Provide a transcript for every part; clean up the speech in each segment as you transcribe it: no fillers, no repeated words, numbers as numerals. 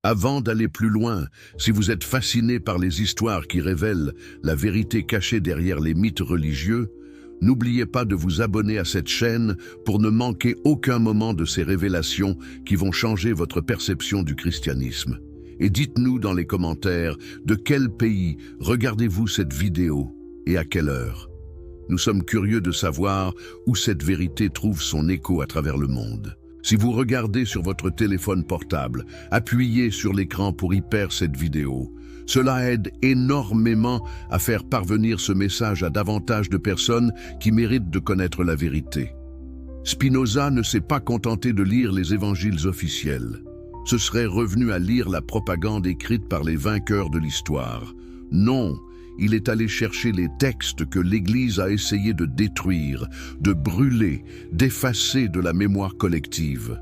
Avant d'aller plus loin, si vous êtes fasciné par les histoires qui révèlent la vérité cachée derrière les mythes religieux, n'oubliez pas de vous abonner à cette chaîne pour ne manquer aucun moment de ces révélations qui vont changer votre perception du christianisme. Et dites-nous dans les commentaires de quel pays regardez-vous cette vidéo et à quelle heure. Nous sommes curieux de savoir où cette vérité trouve son écho à travers le monde. Si vous regardez sur votre téléphone portable, appuyez sur l'écran pour y perdre cette vidéo. Cela aide énormément à faire parvenir ce message à davantage de personnes qui méritent de connaître la vérité. Spinoza ne s'est pas contenté de lire les évangiles officiels. Ce serait revenu à lire la propagande écrite par les vainqueurs de l'histoire. Non, il est allé chercher les textes que l'Église a essayé de détruire, de brûler, d'effacer de la mémoire collective.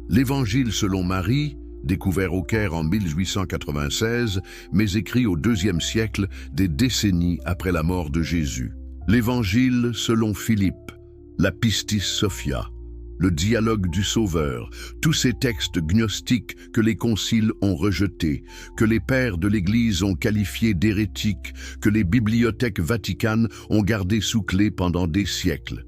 L'Évangile selon Marie, découvert au Caire en 1896, mais écrit au IIe siècle, des décennies après la mort de Jésus. L'Évangile selon Philippe, la Pistis Sophia, le dialogue du Sauveur, tous ces textes gnostiques que les conciles ont rejetés, que les pères de l'Église ont qualifiés d'hérétiques, que les bibliothèques vaticanes ont gardés sous clé pendant des siècles.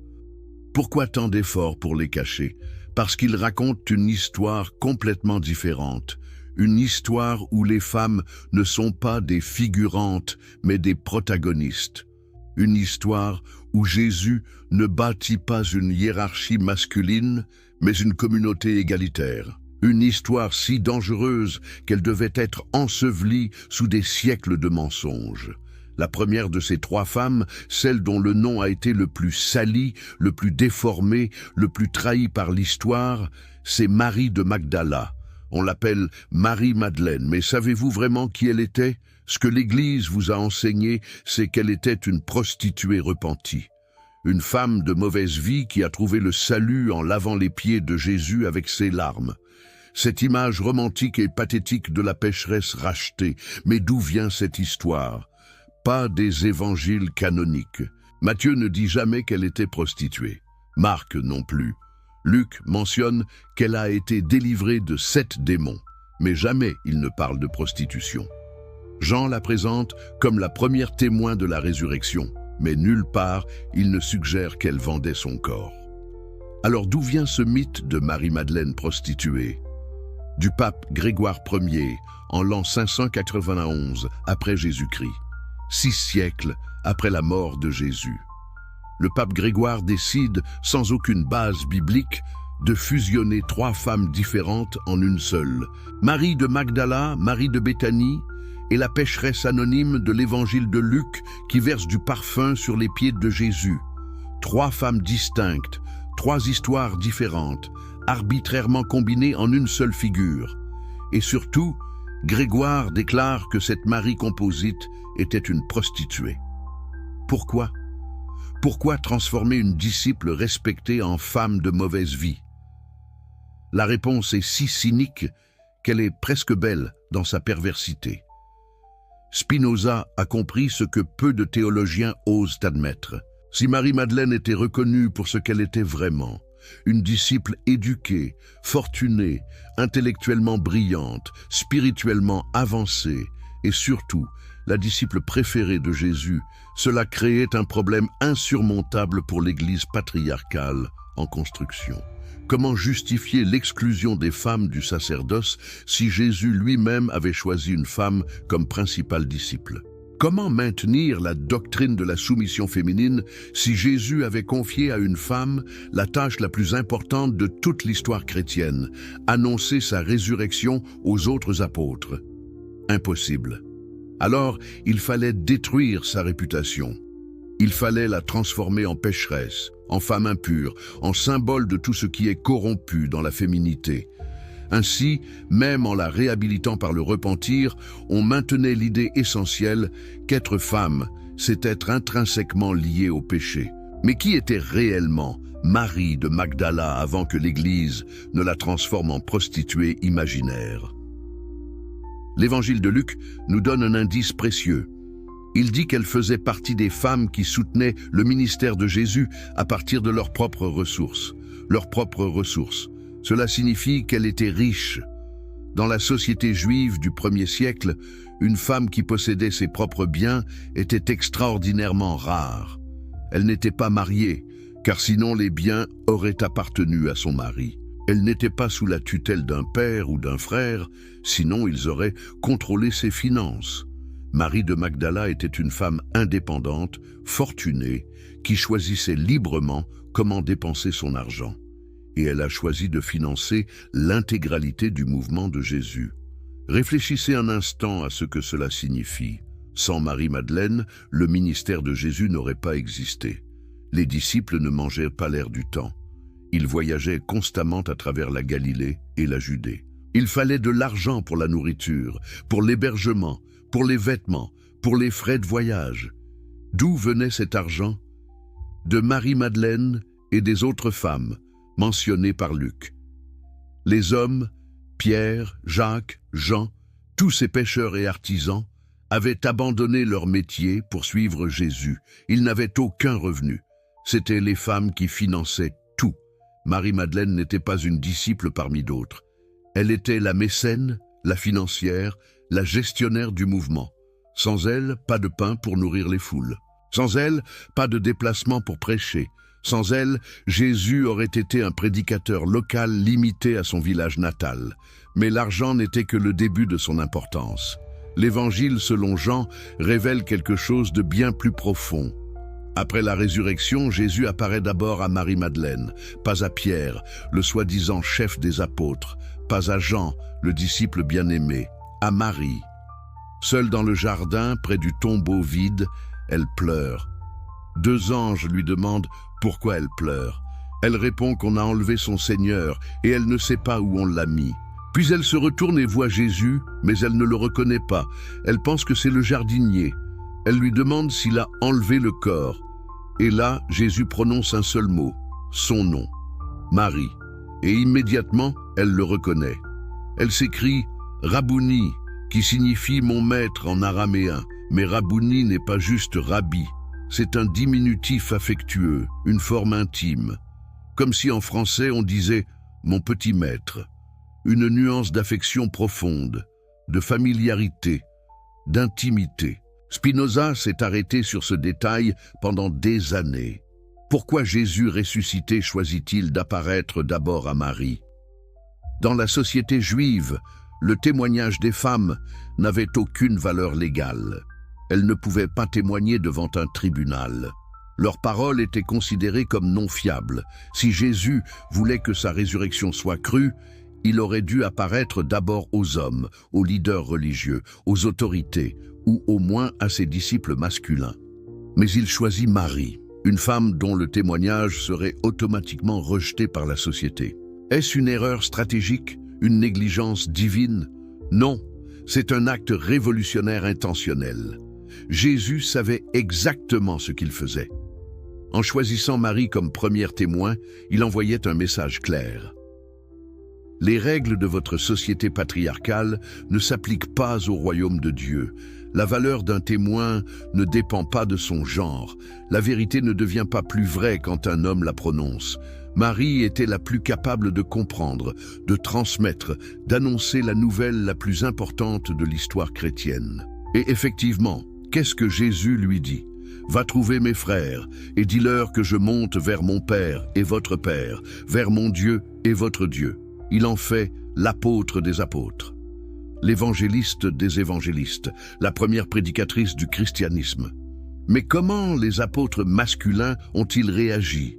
Pourquoi tant d'efforts pour les cacher? Parce qu'ils racontent une histoire complètement différente, une histoire où les femmes ne sont pas des figurantes, mais des protagonistes. Une histoire où Jésus ne bâtit pas une hiérarchie masculine, mais une communauté égalitaire. Une histoire si dangereuse qu'elle devait être ensevelie sous des siècles de mensonges. La première de ces trois femmes, celle dont le nom a été le plus sali, le plus déformé, le plus trahi par l'histoire, c'est Marie de Magdala. On l'appelle Marie-Madeleine, mais savez-vous vraiment qui elle était? Ce que l'Église vous a enseigné, c'est qu'elle était une prostituée repentie. Une femme de mauvaise vie qui a trouvé le salut en lavant les pieds de Jésus avec ses larmes. Cette image romantique et pathétique de la pécheresse rachetée. Mais d'où vient cette histoire? Pas des évangiles canoniques. Matthieu ne dit jamais qu'elle était prostituée. Marc non plus. Luc mentionne qu'elle a été délivrée de 7 démons. Mais jamais il ne parle de prostitution. Jean la présente comme la première témoin de la résurrection, mais nulle part il ne suggère qu'elle vendait son corps. Alors d'où vient ce mythe de Marie-Madeleine prostituée? Du pape Grégoire Ier, en l'an 591 après Jésus-Christ, 6 siècles après la mort de Jésus. Le pape Grégoire décide, sans aucune base biblique, de fusionner 3 femmes différentes en une seule. Marie de Magdala, Marie de Béthanie, et la pécheresse anonyme de l'évangile de Luc qui verse du parfum sur les pieds de Jésus. 3 femmes distinctes, 3 histoires différentes, arbitrairement combinées en une seule figure. Et surtout, Grégoire déclare que cette Marie composite était une prostituée. Pourquoi? Pourquoi transformer une disciple respectée en femme de mauvaise vie? La réponse est si cynique qu'elle est presque belle dans sa perversité. Spinoza a compris ce que peu de théologiens osent admettre. Si Marie-Madeleine était reconnue pour ce qu'elle était vraiment, une disciple éduquée, fortunée, intellectuellement brillante, spirituellement avancée, et surtout la disciple préférée de Jésus, cela créait un problème insurmontable pour l'Église patriarcale en construction. Comment justifier l'exclusion des femmes du sacerdoce si Jésus lui-même avait choisi une femme comme principale disciple? Comment maintenir la doctrine de la soumission féminine si Jésus avait confié à une femme la tâche la plus importante de toute l'histoire chrétienne, annoncer sa résurrection aux autres apôtres? Impossible. Alors, il fallait détruire sa réputation. Il fallait la transformer en pécheresse, en femme impure, en symbole de tout ce qui est corrompu dans la féminité. Ainsi, même en la réhabilitant par le repentir, on maintenait l'idée essentielle qu'être femme, c'est être intrinsèquement lié au péché. Mais qui était réellement Marie de Magdala avant que l'Église ne la transforme en prostituée imaginaire? L'Évangile de Luc nous donne un indice précieux. Il dit qu'elle faisait partie des femmes qui soutenaient le ministère de Jésus à partir de leurs propres ressources. Leurs propres ressources. Cela signifie qu'elle était riche. Dans la société juive du 1er siècle, une femme qui possédait ses propres biens était extraordinairement rare. Elle n'était pas mariée, car sinon les biens auraient appartenu à son mari. Elle n'était pas sous la tutelle d'un père ou d'un frère, sinon ils auraient contrôlé ses finances. Marie de Magdala était une femme indépendante, fortunée, qui choisissait librement comment dépenser son argent. Et elle a choisi de financer l'intégralité du mouvement de Jésus. Réfléchissez un instant à ce que cela signifie. Sans Marie-Madeleine, le ministère de Jésus n'aurait pas existé. Les disciples ne mangeaient pas l'air du temps. Ils voyageaient constamment à travers la Galilée et la Judée. Il fallait de l'argent pour la nourriture, pour l'hébergement, pour les vêtements, pour les frais de voyage. D'où venait cet argent? De Marie-Madeleine et des autres femmes, mentionnées par Luc. Les hommes, Pierre, Jacques, Jean, tous ces pêcheurs et artisans, avaient abandonné leur métier pour suivre Jésus. Ils n'avaient aucun revenu. C'étaient les femmes qui finançaient tout. Marie-Madeleine n'était pas une disciple parmi d'autres. Elle était la mécène, la financière, la gestionnaire du mouvement. Sans elle, pas de pain pour nourrir les foules. Sans elle, pas de déplacement pour prêcher. Sans elle, Jésus aurait été un prédicateur local limité à son village natal. Mais l'argent n'était que le début de son importance. L'Évangile, selon Jean, révèle quelque chose de bien plus profond. Après la résurrection, Jésus apparaît d'abord à Marie-Madeleine, pas à Pierre, le soi-disant chef des apôtres, pas à Jean, le disciple bien-aimé, à Marie. Seule dans le jardin, près du tombeau vide, elle pleure. 2 anges lui demandent pourquoi elle pleure. Elle répond qu'on a enlevé son Seigneur et elle ne sait pas où on l'a mis. Puis elle se retourne et voit Jésus, mais elle ne le reconnaît pas. Elle pense que c'est le jardinier. Elle lui demande s'il a enlevé le corps. Et là, Jésus prononce un seul mot, son nom, Marie. Et immédiatement, elle le reconnaît. Elle s'écrie « Rabouni », qui signifie « mon maître » en araméen. Mais Rabouni n'est pas juste Rabbi. C'est un diminutif affectueux, une forme intime. Comme si en français on disait « mon petit maître ». Une nuance d'affection profonde, de familiarité, d'intimité. Spinoza s'est arrêté sur ce détail pendant des années. Pourquoi Jésus ressuscité choisit-il d'apparaître d'abord à Marie? Dans la société juive, le témoignage des femmes n'avait aucune valeur légale. Elles ne pouvaient pas témoigner devant un tribunal. Leurs paroles étaient considérées comme non fiables. Si Jésus voulait que sa résurrection soit crue, il aurait dû apparaître d'abord aux hommes, aux leaders religieux, aux autorités, ou au moins à ses disciples masculins. Mais il choisit Marie, une femme dont le témoignage serait automatiquement rejeté par la société. Est-ce une erreur stratégique, une négligence divine? Non, c'est un acte révolutionnaire intentionnel. Jésus savait exactement ce qu'il faisait. En choisissant Marie comme première témoin, il envoyait un message clair. Les règles de votre société patriarcale ne s'appliquent pas au royaume de Dieu. La valeur d'un témoin ne dépend pas de son genre. La vérité ne devient pas plus vraie quand un homme la prononce. Marie était la plus capable de comprendre, de transmettre, d'annoncer la nouvelle la plus importante de l'histoire chrétienne. Et effectivement, qu'est-ce que Jésus lui dit? « Va trouver mes frères et dis-leur que je monte vers mon Père et votre Père, vers mon Dieu et votre Dieu. » Il en fait l'apôtre des apôtres, l'évangéliste des évangélistes, la première prédicatrice du christianisme. Mais comment les apôtres masculins ont-ils réagi?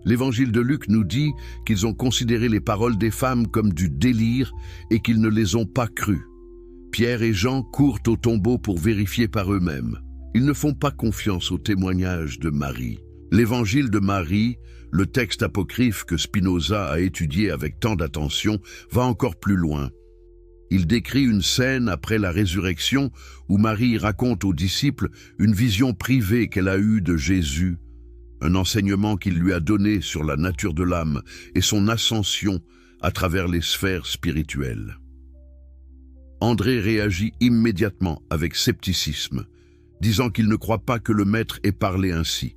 L'évangile de Luc nous dit qu'ils ont considéré les paroles des femmes comme du délire et qu'ils ne les ont pas crues. Pierre et Jean courent au tombeau pour vérifier par eux-mêmes. Ils ne font pas confiance au témoignage de Marie. L'évangile de Marie, le texte apocryphe que Spinoza a étudié avec tant d'attention, va encore plus loin. Il décrit une scène après la résurrection où Marie raconte aux disciples une vision privée qu'elle a eue de Jésus, un enseignement qu'il lui a donné sur la nature de l'âme et son ascension à travers les sphères spirituelles. André réagit immédiatement avec scepticisme, disant qu'il ne croit pas que le Maître ait parlé ainsi,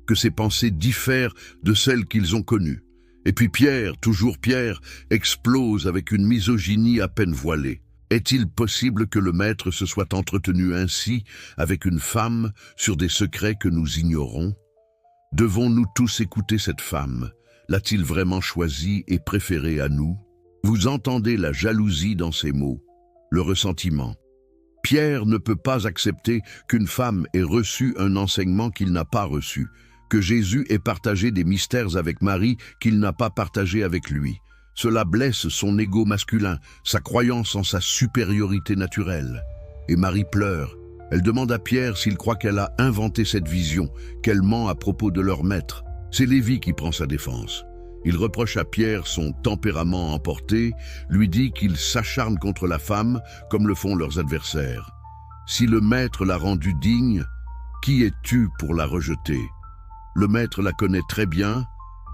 que ses pensées diffèrent de celles qu'ils ont connues. Et puis Pierre, toujours Pierre, explose avec une misogynie à peine voilée. Est-il possible que le maître se soit entretenu ainsi avec une femme sur des secrets que nous ignorons? Devons-nous tous écouter cette femme? L'a-t-il vraiment choisie et préférée à nous? Vous entendez la jalousie dans ces mots, le ressentiment. Pierre ne peut pas accepter qu'une femme ait reçu un enseignement qu'il n'a pas reçu, que Jésus ait partagé des mystères avec Marie qu'il n'a pas partagé avec lui. Cela blesse son ego masculin, sa croyance en sa supériorité naturelle. Et Marie pleure. Elle demande à Pierre s'il croit qu'elle a inventé cette vision, qu'elle ment à propos de leur maître. C'est Lévi qui prend sa défense. Il reproche à Pierre son tempérament emporté, lui dit qu'il s'acharne contre la femme comme le font leurs adversaires. Si le maître l'a rendue digne, qui es-tu pour la rejeter? Le maître la connaît très bien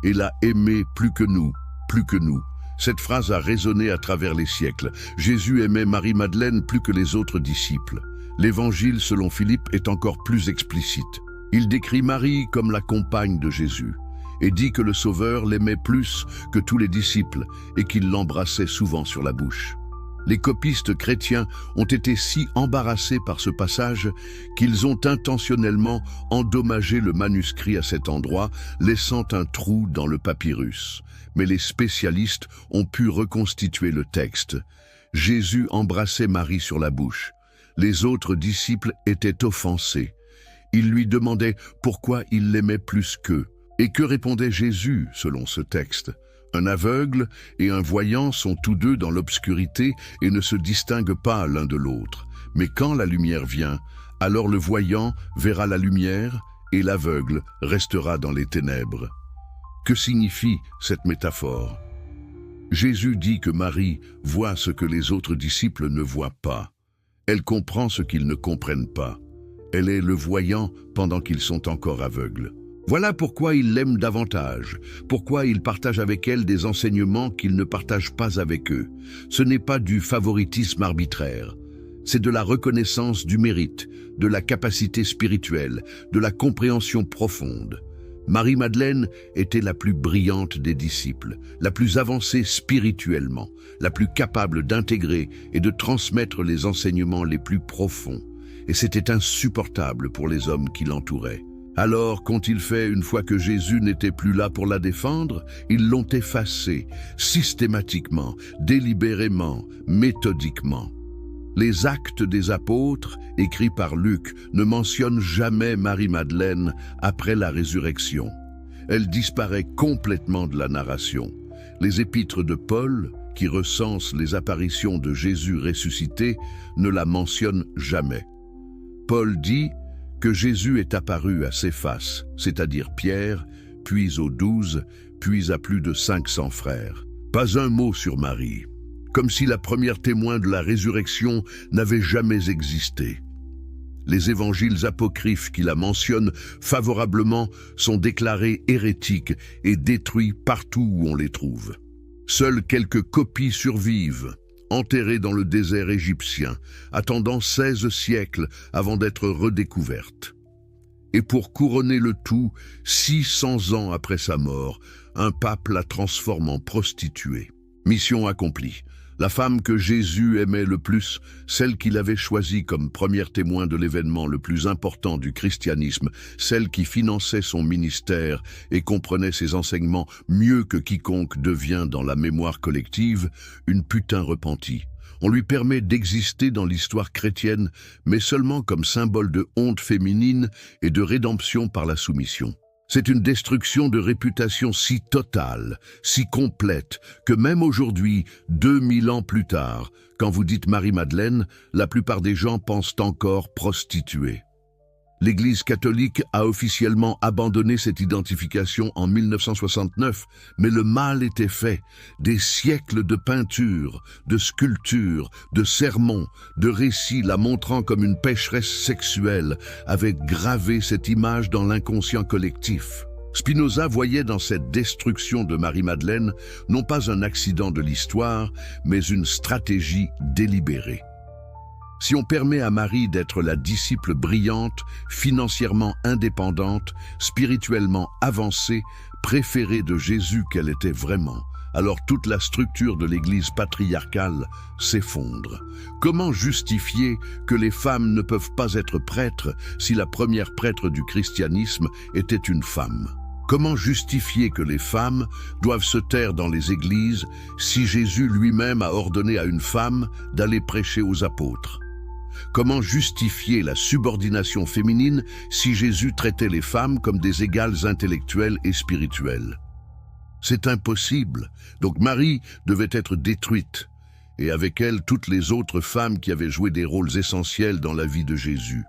et l'a aimée plus que nous, plus que nous. Cette phrase a résonné à travers les siècles. Jésus aimait Marie-Madeleine plus que les autres disciples. L'évangile selon Philippe est encore plus explicite. Il décrit Marie comme la compagne de Jésus et dit que le Sauveur l'aimait plus que tous les disciples et qu'il l'embrassait souvent sur la bouche. Les copistes chrétiens ont été si embarrassés par ce passage qu'ils ont intentionnellement endommagé le manuscrit à cet endroit, laissant un trou dans le papyrus. Mais les spécialistes ont pu reconstituer le texte. Jésus embrassait Marie sur la bouche. Les autres disciples étaient offensés. Ils lui demandaient pourquoi il l'aimait plus qu'eux. Et que répondait Jésus selon ce texte? Un aveugle et un voyant sont tous deux dans l'obscurité et ne se distinguent pas l'un de l'autre. Mais quand la lumière vient, alors le voyant verra la lumière et l'aveugle restera dans les ténèbres. Que signifie cette métaphore? Jésus dit que Marie voit ce que les autres disciples ne voient pas. Elle comprend ce qu'ils ne comprennent pas. Elle est le voyant pendant qu'ils sont encore aveugles. Voilà pourquoi il l'aime davantage, pourquoi il partage avec elle des enseignements qu'il ne partage pas avec eux. Ce n'est pas du favoritisme arbitraire, c'est de la reconnaissance du mérite, de la capacité spirituelle, de la compréhension profonde. Marie-Madeleine était la plus brillante des disciples, la plus avancée spirituellement, la plus capable d'intégrer et de transmettre les enseignements les plus profonds. Et c'était insupportable pour les hommes qui l'entouraient. Alors, qu'ont-ils fait une fois que Jésus n'était plus là pour la défendre? Ils l'ont effacée, systématiquement, délibérément, méthodiquement. Les Actes des Apôtres, écrits par Luc, ne mentionnent jamais Marie-Madeleine après la résurrection. Elle disparaît complètement de la narration. Les épîtres de Paul, qui recensent les apparitions de Jésus ressuscité, ne la mentionnent jamais. Paul dit que Jésus est apparu à Céphas, c'est-à-dire Pierre, puis aux 12, puis à plus de 500 frères. Pas un mot sur Marie, comme si la première témoin de la résurrection n'avait jamais existé. Les évangiles apocryphes qui la mentionnent favorablement sont déclarés hérétiques et détruits partout où on les trouve. Seules quelques copies survivent, enterrées dans le désert égyptien, attendant 16 siècles avant d'être redécouvertes. Et pour couronner le tout, 600 ans après sa mort, un pape la transforme en prostituée. Mission accomplie. La femme que Jésus aimait le plus, celle qu'il avait choisie comme première témoin de l'événement le plus important du christianisme, celle qui finançait son ministère et comprenait ses enseignements mieux que quiconque, devient dans la mémoire collective une putain repentie. On lui permet d'exister dans l'histoire chrétienne, mais seulement comme symbole de honte féminine et de rédemption par la soumission. C'est une destruction de réputation si totale, si complète, que même aujourd'hui, 2000 ans plus tard, quand vous dites Marie-Madeleine, la plupart des gens pensent encore prostituée. L'Église catholique a officiellement abandonné cette identification en 1969, mais le mal était fait. Des siècles de peintures, de sculptures, de sermons, de récits la montrant comme une pécheresse sexuelle avaient gravé cette image dans l'inconscient collectif. Spinoza voyait dans cette destruction de Marie-Madeleine non pas un accident de l'histoire, mais une stratégie délibérée. Si on permet à Marie d'être la disciple brillante, financièrement indépendante, spirituellement avancée, préférée de Jésus qu'elle était vraiment, alors toute la structure de l'Église patriarcale s'effondre. Comment justifier que les femmes ne peuvent pas être prêtres si la première prêtre du christianisme était une femme? Comment justifier que les femmes doivent se taire dans les églises si Jésus lui-même a ordonné à une femme d'aller prêcher aux apôtres? Comment justifier la subordination féminine si Jésus traitait les femmes comme des égales intellectuelles et spirituelles? C'est impossible. Donc Marie devait être détruite, et avec elle toutes les autres femmes qui avaient joué des rôles essentiels dans la vie de Jésus.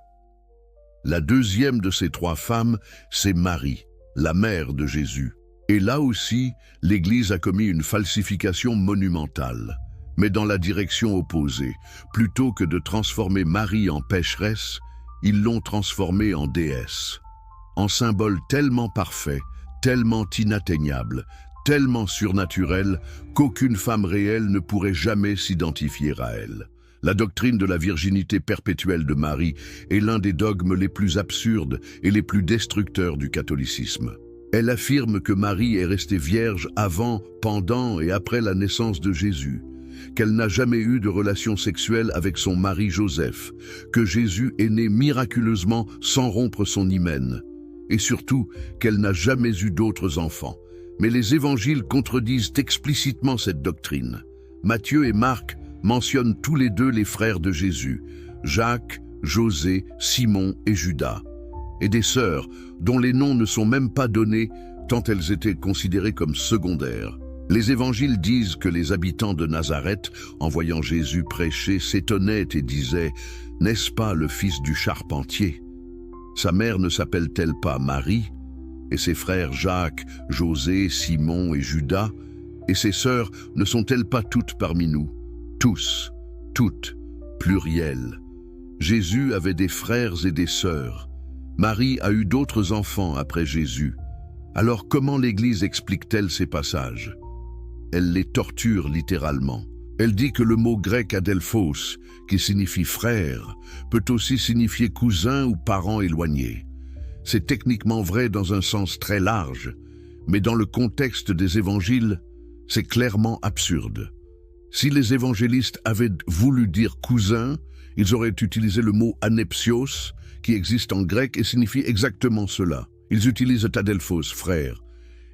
La deuxième de ces trois femmes, c'est Marie, la mère de Jésus. Et là aussi, l'Église a commis une falsification monumentale, mais dans la direction opposée. Plutôt que de transformer Marie en pécheresse, ils l'ont transformée en déesse, en symbole tellement parfait, tellement inatteignable, tellement surnaturel qu'aucune femme réelle ne pourrait jamais s'identifier à elle. La doctrine de la virginité perpétuelle de Marie est l'un des dogmes les plus absurdes et les plus destructeurs du catholicisme. Elle affirme que Marie est restée vierge avant, pendant et après la naissance de Jésus, qu'elle n'a jamais eu de relation sexuelle avec son mari Joseph, que Jésus est né miraculeusement sans rompre son hymen, et surtout qu'elle n'a jamais eu d'autres enfants. Mais les évangiles contredisent explicitement cette doctrine. Matthieu et Marc mentionnent tous les deux les frères de Jésus, Jacques, José, Simon et Judas, et des sœurs dont les noms ne sont même pas donnés tant elles étaient considérées comme secondaires. Les évangiles disent que les habitants de Nazareth, en voyant Jésus prêcher, s'étonnaient et disaient « N'est-ce pas le fils du charpentier ? Sa mère ne s'appelle-t-elle pas Marie ? Et ses frères Jacques, José, Simon et Judas, et ses sœurs ne sont-elles pas toutes parmi nous? Tous, toutes, pluriel. Jésus avait des frères et des sœurs. Marie a eu d'autres enfants après Jésus. Alors comment l'Église explique-t-elle ces passages? Elle les torture littéralement. Elle dit que le mot grec adelphos, qui signifie frère, peut aussi signifier cousin ou parent éloigné. C'est techniquement vrai dans un sens très large, mais dans le contexte des évangiles, c'est clairement absurde. Si les évangélistes avaient voulu dire cousin, ils auraient utilisé le mot anepsios, qui existe en grec et signifie exactement cela. Ils utilisent adelphos, frère.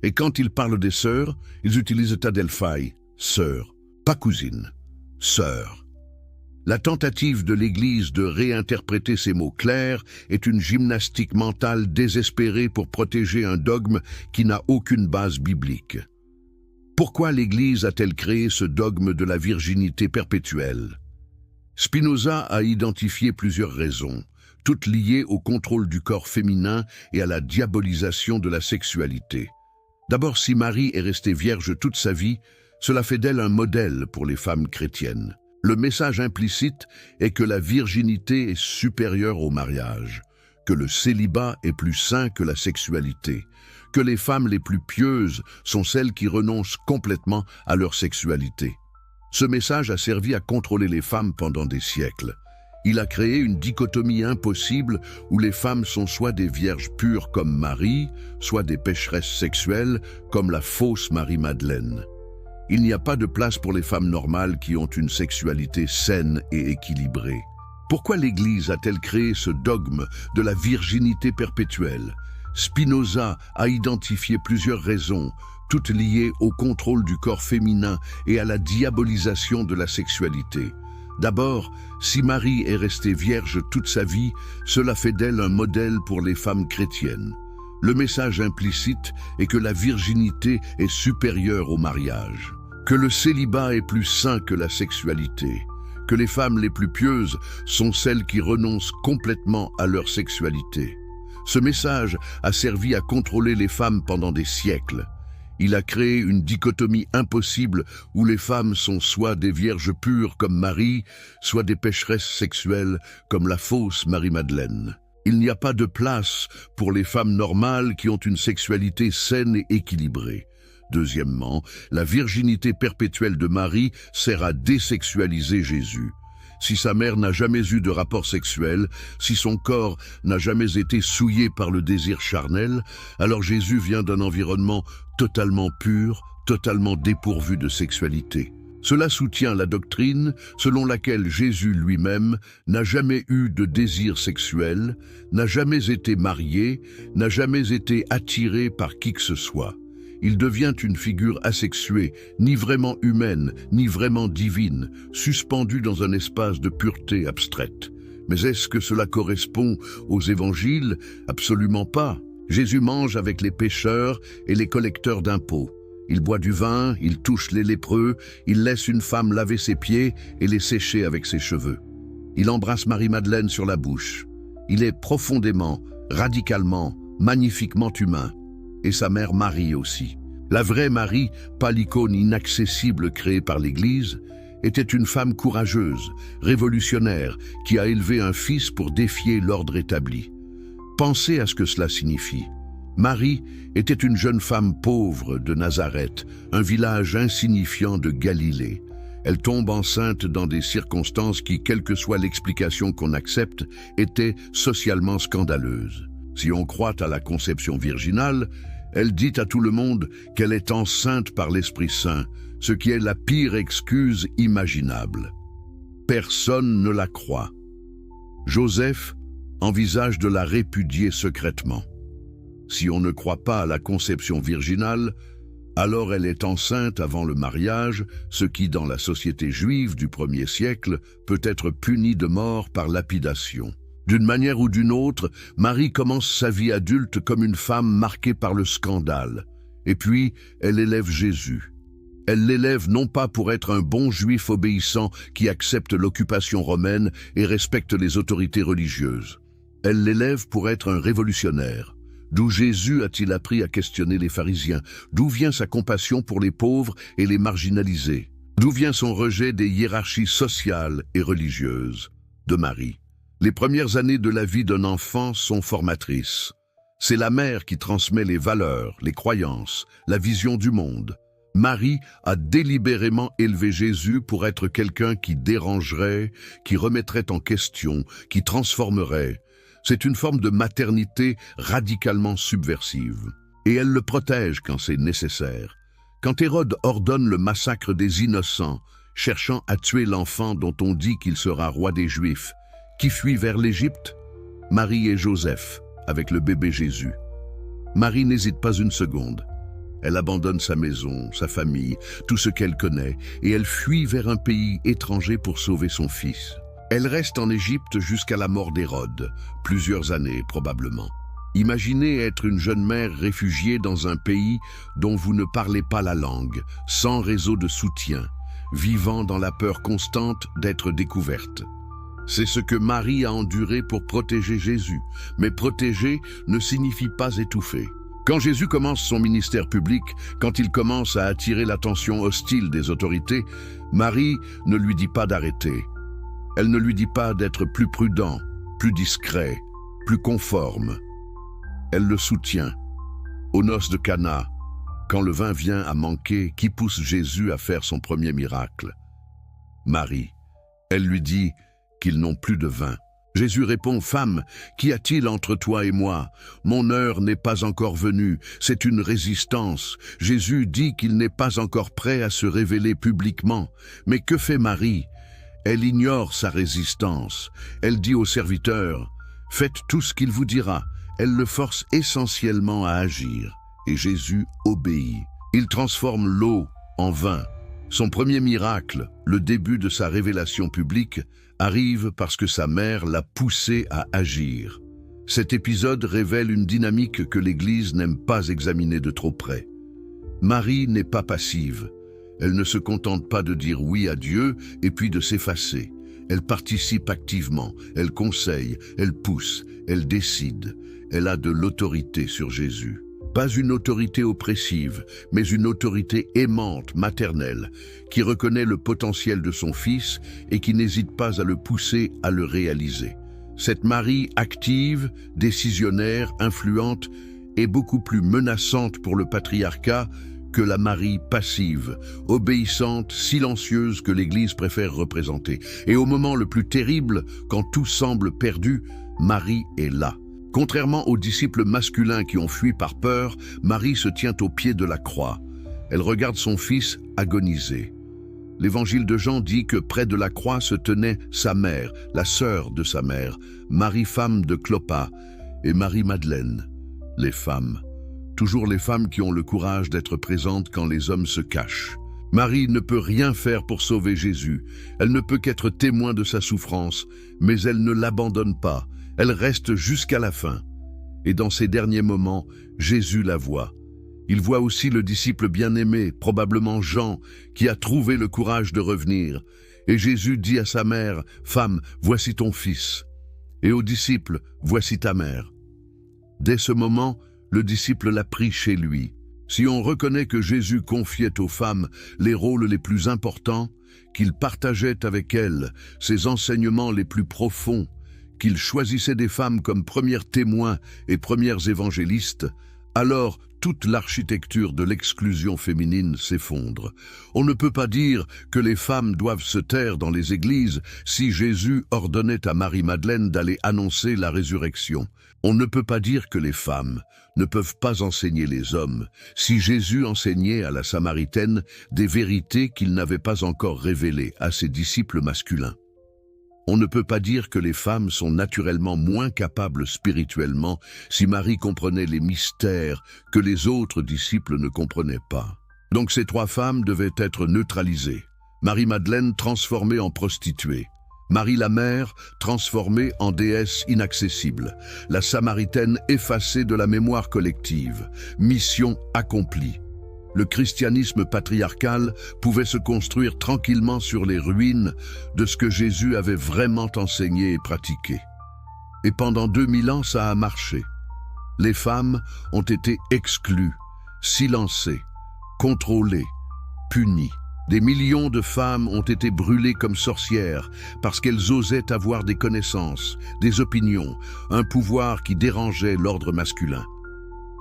Et quand ils parlent des sœurs, ils utilisent adelphai, sœur, pas cousine, sœur. La tentative de l'Église de réinterpréter ces mots clairs est une gymnastique mentale désespérée pour protéger un dogme qui n'a aucune base biblique. Pourquoi l'Église a-t-elle créé ce dogme de la virginité perpétuelle? Spinoza a identifié plusieurs raisons, toutes liées au contrôle du corps féminin et à la diabolisation de la sexualité. D'abord, si Marie est restée vierge toute sa vie, cela fait d'elle un modèle pour les femmes chrétiennes. Le message implicite est que la virginité est supérieure au mariage, que le célibat est plus saint que la sexualité, que les femmes les plus pieuses sont celles qui renoncent complètement à leur sexualité. Ce message a servi à contrôler les femmes pendant des siècles. Il a créé une dichotomie impossible où les femmes sont soit des vierges pures comme Marie, soit des pécheresses sexuelles comme la fausse Marie-Madeleine. Il n'y a pas de place pour les femmes normales qui ont une sexualité saine et équilibrée. Pourquoi l'Église a-t-elle créé ce dogme de la virginité perpétuelle? Spinoza a identifié plusieurs raisons, toutes liées au contrôle du corps féminin et à la diabolisation de la sexualité. D'abord, si Marie est restée vierge toute sa vie, cela fait d'elle un modèle pour les femmes chrétiennes. Le message implicite est que la virginité est supérieure au mariage, que le célibat est plus saint que la sexualité, que les femmes les plus pieuses sont celles qui renoncent complètement à leur sexualité. Ce message a servi à contrôler les femmes pendant des siècles. Il a créé une dichotomie impossible où les femmes sont soit des vierges pures comme Marie, soit des pécheresses sexuelles comme la fausse Marie-Madeleine. Il n'y a pas de place pour les femmes normales qui ont une sexualité saine et équilibrée. Deuxièmement, la virginité perpétuelle de Marie sert à désexualiser Jésus. Si sa mère n'a jamais eu de rapport sexuel, si son corps n'a jamais été souillé par le désir charnel, alors Jésus vient d'un environnement totalement pur, totalement dépourvu de sexualité. Cela soutient la doctrine selon laquelle Jésus lui-même n'a jamais eu de désir sexuel, n'a jamais été marié, n'a jamais été attiré par qui que ce soit. Il devient une figure asexuée, ni vraiment humaine, ni vraiment divine, suspendue dans un espace de pureté abstraite. Mais est-ce que cela correspond aux évangiles? Absolument pas. Jésus mange avec les pécheurs et les collecteurs d'impôts. Il boit du vin, il touche les lépreux, il laisse une femme laver ses pieds et les sécher avec ses cheveux. Il embrasse Marie-Madeleine sur la bouche. Il est profondément, radicalement, magnifiquement humain. Et sa mère Marie aussi. La vraie Marie, pas l'icône inaccessible créée par l'Église, était une femme courageuse, révolutionnaire, qui a élevé un fils pour défier l'ordre établi. Pensez à ce que cela signifie. Marie était une jeune femme pauvre de Nazareth, un village insignifiant de Galilée. Elle tombe enceinte dans des circonstances qui, quelle que soit l'explication qu'on accepte, étaient socialement scandaleuses. Si on croit à la conception virginale, elle dit à tout le monde qu'elle est enceinte par l'Esprit Saint, ce qui est la pire excuse imaginable. Personne ne la croit. Joseph envisage de la répudier secrètement. Si on ne croit pas à la conception virginale, alors elle est enceinte avant le mariage, ce qui, dans la société juive du 1er siècle, peut être puni de mort par lapidation. D'une manière ou d'une autre, Marie commence sa vie adulte comme une femme marquée par le scandale. Et puis, elle élève Jésus. Elle l'élève non pas pour être un bon juif obéissant qui accepte l'occupation romaine et respecte les autorités religieuses. Elle l'élève pour être un révolutionnaire. D'où Jésus a-t-il appris à questionner les pharisiens? D'où vient sa compassion pour les pauvres et les marginalisés? D'où vient son rejet des hiérarchies sociales et religieuses? De Marie. Les premières années de la vie d'un enfant sont formatrices. C'est la mère qui transmet les valeurs, les croyances, la vision du monde. Marie a délibérément élevé Jésus pour être quelqu'un qui dérangerait, qui remettrait en question, qui transformerait. C'est une forme de maternité radicalement subversive. Et elle le protège quand c'est nécessaire. Quand Hérode ordonne le massacre des innocents, cherchant à tuer l'enfant dont on dit qu'il sera roi des Juifs, qui fuit vers l'Égypte? Marie et Joseph, avec le bébé Jésus. Marie n'hésite pas une seconde. Elle abandonne sa maison, sa famille, tout ce qu'elle connaît, et elle fuit vers un pays étranger pour sauver son fils. Elle reste en Égypte jusqu'à la mort d'Hérode, plusieurs années probablement. Imaginez être une jeune mère réfugiée dans un pays dont vous ne parlez pas la langue, sans réseau de soutien, vivant dans la peur constante d'être découverte. C'est ce que Marie a enduré pour protéger Jésus, mais protéger ne signifie pas étouffer. Quand Jésus commence son ministère public, quand il commence à attirer l'attention hostile des autorités, Marie ne lui dit pas d'arrêter. Elle ne lui dit pas d'être plus prudent, plus discret, plus conforme. Elle le soutient. Aux noces de Cana, quand le vin vient à manquer, qui pousse Jésus à faire son premier miracle? Marie. Elle lui dit qu'ils n'ont plus de vin. Jésus répond: « Femme, qu'y a-t-il entre toi et moi? Mon heure n'est pas encore venue, c'est une résistance. » Jésus dit qu'il n'est pas encore prêt à se révéler publiquement. Mais que fait Marie? Elle ignore sa résistance. Elle dit aux serviteurs: « Faites tout ce qu'il vous dira. » Elle le force essentiellement à agir. Et Jésus obéit. Il transforme l'eau en vin. Son premier miracle, le début de sa révélation publique, arrive parce que sa mère l'a poussé à agir. Cet épisode révèle une dynamique que l'Église n'aime pas examiner de trop près. Marie n'est pas passive. Elle ne se contente pas de dire oui à Dieu et puis de s'effacer. Elle participe activement, elle conseille, elle pousse, elle décide. Elle a de l'autorité sur Jésus. Pas une autorité oppressive, mais une autorité aimante, maternelle, qui reconnaît le potentiel de son fils et qui n'hésite pas à le pousser à le réaliser. Cette Marie active, décisionnaire, influente, est beaucoup plus menaçante pour le patriarcat que la Marie passive, obéissante, silencieuse que l'Église préfère représenter. Et au moment le plus terrible, quand tout semble perdu, Marie est là. Contrairement aux disciples masculins qui ont fui par peur, Marie se tient au pied de la croix. Elle regarde son fils agoniser. L'Évangile de Jean dit que près de la croix se tenait sa mère, la sœur de sa mère, Marie femme de Clopas, et Marie-Madeleine. Les femmes. Toujours les femmes qui ont le courage d'être présentes quand les hommes se cachent. Marie ne peut rien faire pour sauver Jésus. Elle ne peut qu'être témoin de sa souffrance, mais elle ne l'abandonne pas. Elle reste jusqu'à la fin. Et dans ces derniers moments, Jésus la voit. Il voit aussi le disciple bien-aimé, probablement Jean, qui a trouvé le courage de revenir. Et Jésus dit à sa mère, « Femme, voici ton fils. » Et au disciple, « Voici ta mère. » Dès ce moment, le disciple l'a pris chez lui. Si on reconnaît que Jésus confiait aux femmes les rôles les plus importants, qu'il partageait avec elles ses enseignements les plus profonds, qu'il choisissait des femmes comme premières témoins et premières évangélistes, alors toute l'architecture de l'exclusion féminine s'effondre. On ne peut pas dire que les femmes doivent se taire dans les églises si Jésus ordonnait à Marie-Madeleine d'aller annoncer la résurrection. On ne peut pas dire que les femmes ne peuvent pas enseigner les hommes si Jésus enseignait à la Samaritaine des vérités qu'il n'avait pas encore révélées à ses disciples masculins. On ne peut pas dire que les femmes sont naturellement moins capables spirituellement si Marie comprenait les mystères que les autres disciples ne comprenaient pas. Donc ces trois femmes devaient être neutralisées. Marie-Madeleine transformée en prostituée. Marie la mère transformée en déesse inaccessible. La Samaritaine effacée de la mémoire collective. Mission accomplie. Le christianisme patriarcal pouvait se construire tranquillement sur les ruines de ce que Jésus avait vraiment enseigné et pratiqué. Et pendant 2000 ans, ça a marché. Les femmes ont été exclues, silencées, contrôlées, punies. Des millions de femmes ont été brûlées comme sorcières parce qu'elles osaient avoir des connaissances, des opinions, un pouvoir qui dérangeait l'ordre masculin.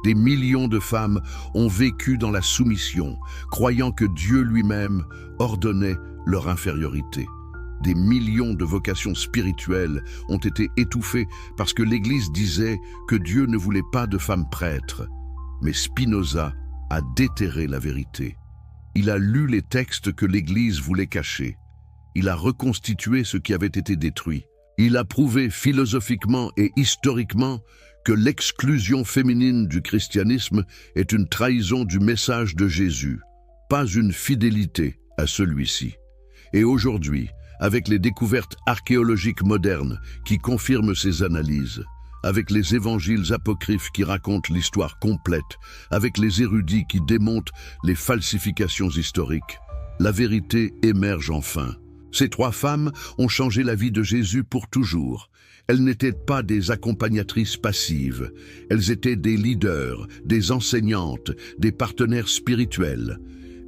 Des millions de femmes ont vécu dans la soumission, croyant que Dieu lui-même ordonnait leur infériorité. Des millions de vocations spirituelles ont été étouffées parce que l'Église disait que Dieu ne voulait pas de femmes prêtres. Mais Spinoza a déterré la vérité. Il a lu les textes que l'Église voulait cacher. Il a reconstitué ce qui avait été détruit. Il a prouvé philosophiquement et historiquement que l'exclusion féminine du christianisme est une trahison du message de Jésus, pas une fidélité à celui-ci. Et aujourd'hui, avec les découvertes archéologiques modernes qui confirment ces analyses, avec les évangiles apocryphes qui racontent l'histoire complète, avec les érudits qui démontent les falsifications historiques, la vérité émerge enfin. Ces trois femmes ont changé la vie de Jésus pour toujours. Elles n'étaient pas des accompagnatrices passives, elles étaient des leaders, des enseignantes, des partenaires spirituels.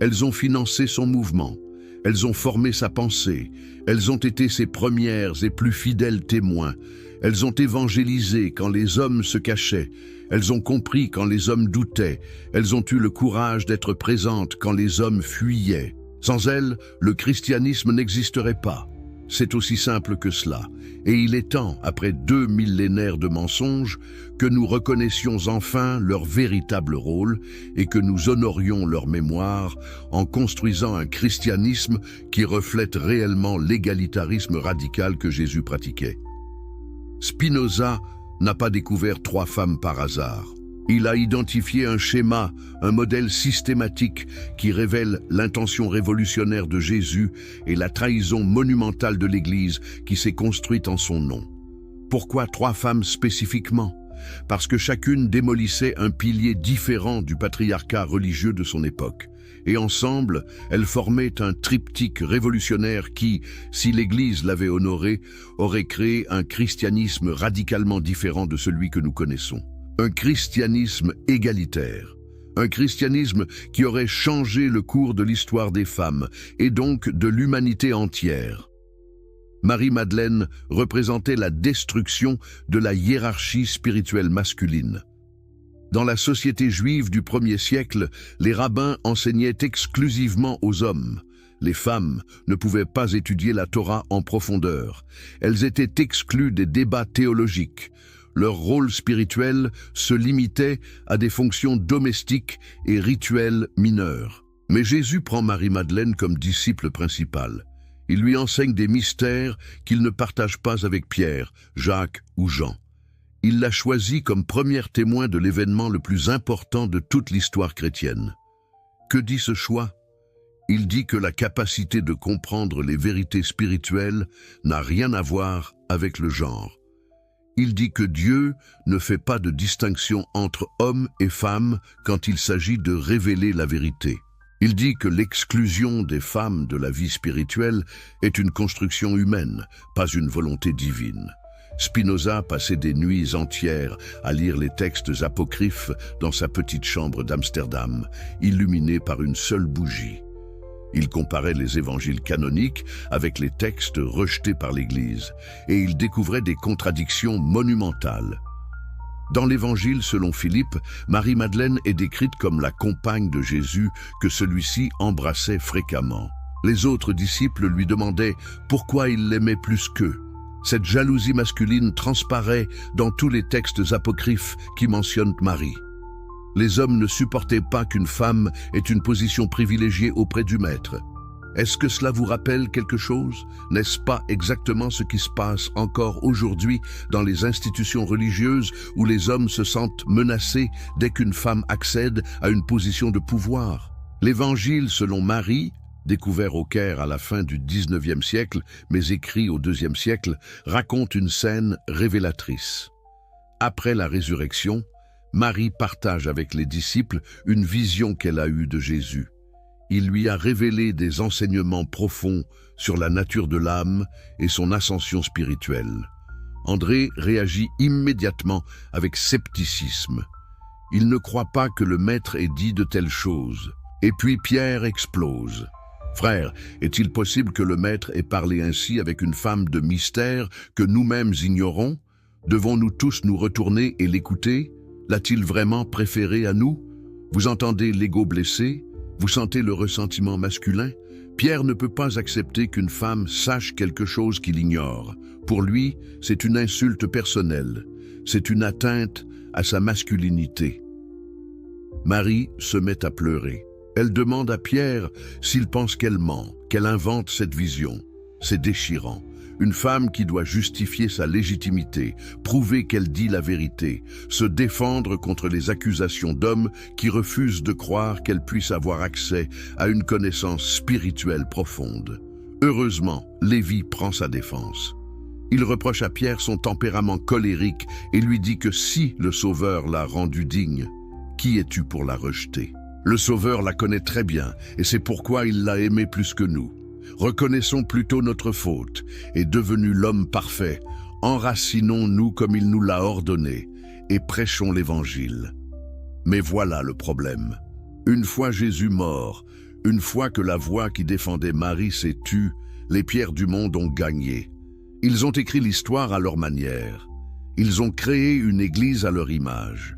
Elles ont financé son mouvement, elles ont formé sa pensée, elles ont été ses premières et plus fidèles témoins. Elles ont évangélisé quand les hommes se cachaient, elles ont compris quand les hommes doutaient, elles ont eu le courage d'être présentes quand les hommes fuyaient. Sans elles, le christianisme n'existerait pas. C'est aussi simple que cela. Et il est temps, après 2 millénaires de mensonges, que nous reconnaissions enfin leur véritable rôle et que nous honorions leur mémoire en construisant un christianisme qui reflète réellement l'égalitarisme radical que Jésus pratiquait. Spinoza n'a pas découvert trois femmes par hasard. Il a identifié un schéma, un modèle systématique qui révèle l'intention révolutionnaire de Jésus et la trahison monumentale de l'Église qui s'est construite en son nom. Pourquoi trois femmes spécifiquement? Parce que chacune démolissait un pilier différent du patriarcat religieux de son époque. Et ensemble, elles formaient un triptyque révolutionnaire qui, si l'Église l'avait honoré, aurait créé un christianisme radicalement différent de celui que nous connaissons. Un christianisme égalitaire, un christianisme qui aurait changé le cours de l'histoire des femmes et donc de l'humanité entière. Marie-Madeleine représentait la destruction de la hiérarchie spirituelle masculine. Dans la société juive du 1er siècle, les rabbins enseignaient exclusivement aux hommes. Les femmes ne pouvaient pas étudier la Torah en profondeur. Elles étaient exclues des débats théologiques. Leur rôle spirituel se limitait à des fonctions domestiques et rituelles mineures. Mais Jésus prend Marie-Madeleine comme disciple principal. Il lui enseigne des mystères qu'il ne partage pas avec Pierre, Jacques ou Jean. Il l'a choisi comme premier témoin de l'événement le plus important de toute l'histoire chrétienne. Que dit ce choix? Il dit que la capacité de comprendre les vérités spirituelles n'a rien à voir avec le genre. Il dit que Dieu ne fait pas de distinction entre hommes et femmes quand il s'agit de révéler la vérité. Il dit que l'exclusion des femmes de la vie spirituelle est une construction humaine, pas une volonté divine. Spinoza passait des nuits entières à lire les textes apocryphes dans sa petite chambre d'Amsterdam, illuminé par une seule bougie. Il comparait les évangiles canoniques avec les textes rejetés par l'Église, et il découvrait des contradictions monumentales. Dans l'évangile selon Philippe, Marie-Madeleine est décrite comme la compagne de Jésus que celui-ci embrassait fréquemment. Les autres disciples lui demandaient pourquoi il l'aimait plus qu'eux. Cette jalousie masculine transparaît dans tous les textes apocryphes qui mentionnent Marie. Les hommes ne supportaient pas qu'une femme ait une position privilégiée auprès du maître. Est-ce que cela vous rappelle quelque chose? N'est-ce pas exactement ce qui se passe encore aujourd'hui dans les institutions religieuses où les hommes se sentent menacés dès qu'une femme accède à une position de pouvoir? L'évangile selon Marie, découvert au Caire à la fin du 19e siècle, mais écrit au 2e siècle, raconte une scène révélatrice. Après la résurrection, Marie partage avec les disciples une vision qu'elle a eue de Jésus. Il lui a révélé des enseignements profonds sur la nature de l'âme et son ascension spirituelle. André réagit immédiatement avec scepticisme. Il ne croit pas que le maître ait dit de telles choses. Et puis Pierre explose. « Frère, est-il possible que le maître ait parlé ainsi avec une femme de mystère que nous-mêmes ignorons? Devons-nous tous nous retourner et l'écouter? L'a-t-il vraiment préféré à nous? Vous entendez l'ego blessé? Vous sentez le ressentiment masculin? Pierre ne peut pas accepter qu'une femme sache quelque chose qu'il ignore. Pour lui, c'est une insulte personnelle. C'est une atteinte à sa masculinité. Marie se met à pleurer. Elle demande à Pierre s'il pense qu'elle ment, qu'elle invente cette vision. C'est déchirant. Une femme qui doit justifier sa légitimité, prouver qu'elle dit la vérité, se défendre contre les accusations d'hommes qui refusent de croire qu'elle puisse avoir accès à une connaissance spirituelle profonde. Heureusement, Lévi prend sa défense. Il reproche à Pierre son tempérament colérique et lui dit que si le Sauveur l'a rendue digne, qui es-tu pour la rejeter? Le Sauveur la connaît très bien et c'est pourquoi il l'a aimée plus que nous. Reconnaissons plutôt notre faute et devenu l'homme parfait, enracinons-nous comme il nous l'a ordonné et prêchons l'Évangile. Mais voilà le problème. Une fois Jésus mort, une fois que la voix qui défendait Marie s'est tue, les pierres du monde ont gagné. Ils ont écrit l'histoire à leur manière. Ils ont créé une église à leur image.